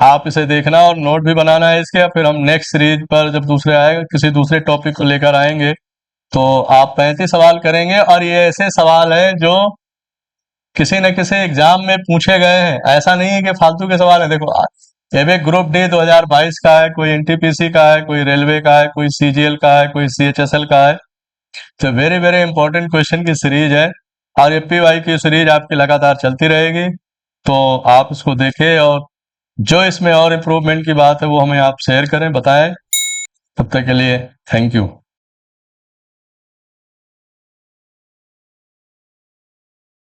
आप इसे देखना और नोट भी बनाना है इसके। फिर हम नेक्स्ट सीरीज पर जब दूसरे आएगा, किसी दूसरे टॉपिक को लेकर आएंगे, तो आप 35 सवाल करेंगे। और ये ऐसे सवाल हैं जो किसी न किसी एग्जाम में पूछे गए हैं, ऐसा नहीं है कि फालतू के सवाल है। देखो, ये ग्रुप डी 2022 का है, कोई एनटीपीसी का है, कोई रेलवे का है, कोई सीजीएल का है, कोई सीएचएसएल का है। तो वेरी वेरी इंपॉर्टेंट क्वेश्चन की सीरीज है और ये पीवाई की सीरीज आपकी लगातार चलती रहेगी। तो आप इसको देखें और जो इसमें और इम्प्रूवमेंट की बात है वो हमें आप शेयर करें, बताएं। तब तक के लिए थैंक यू।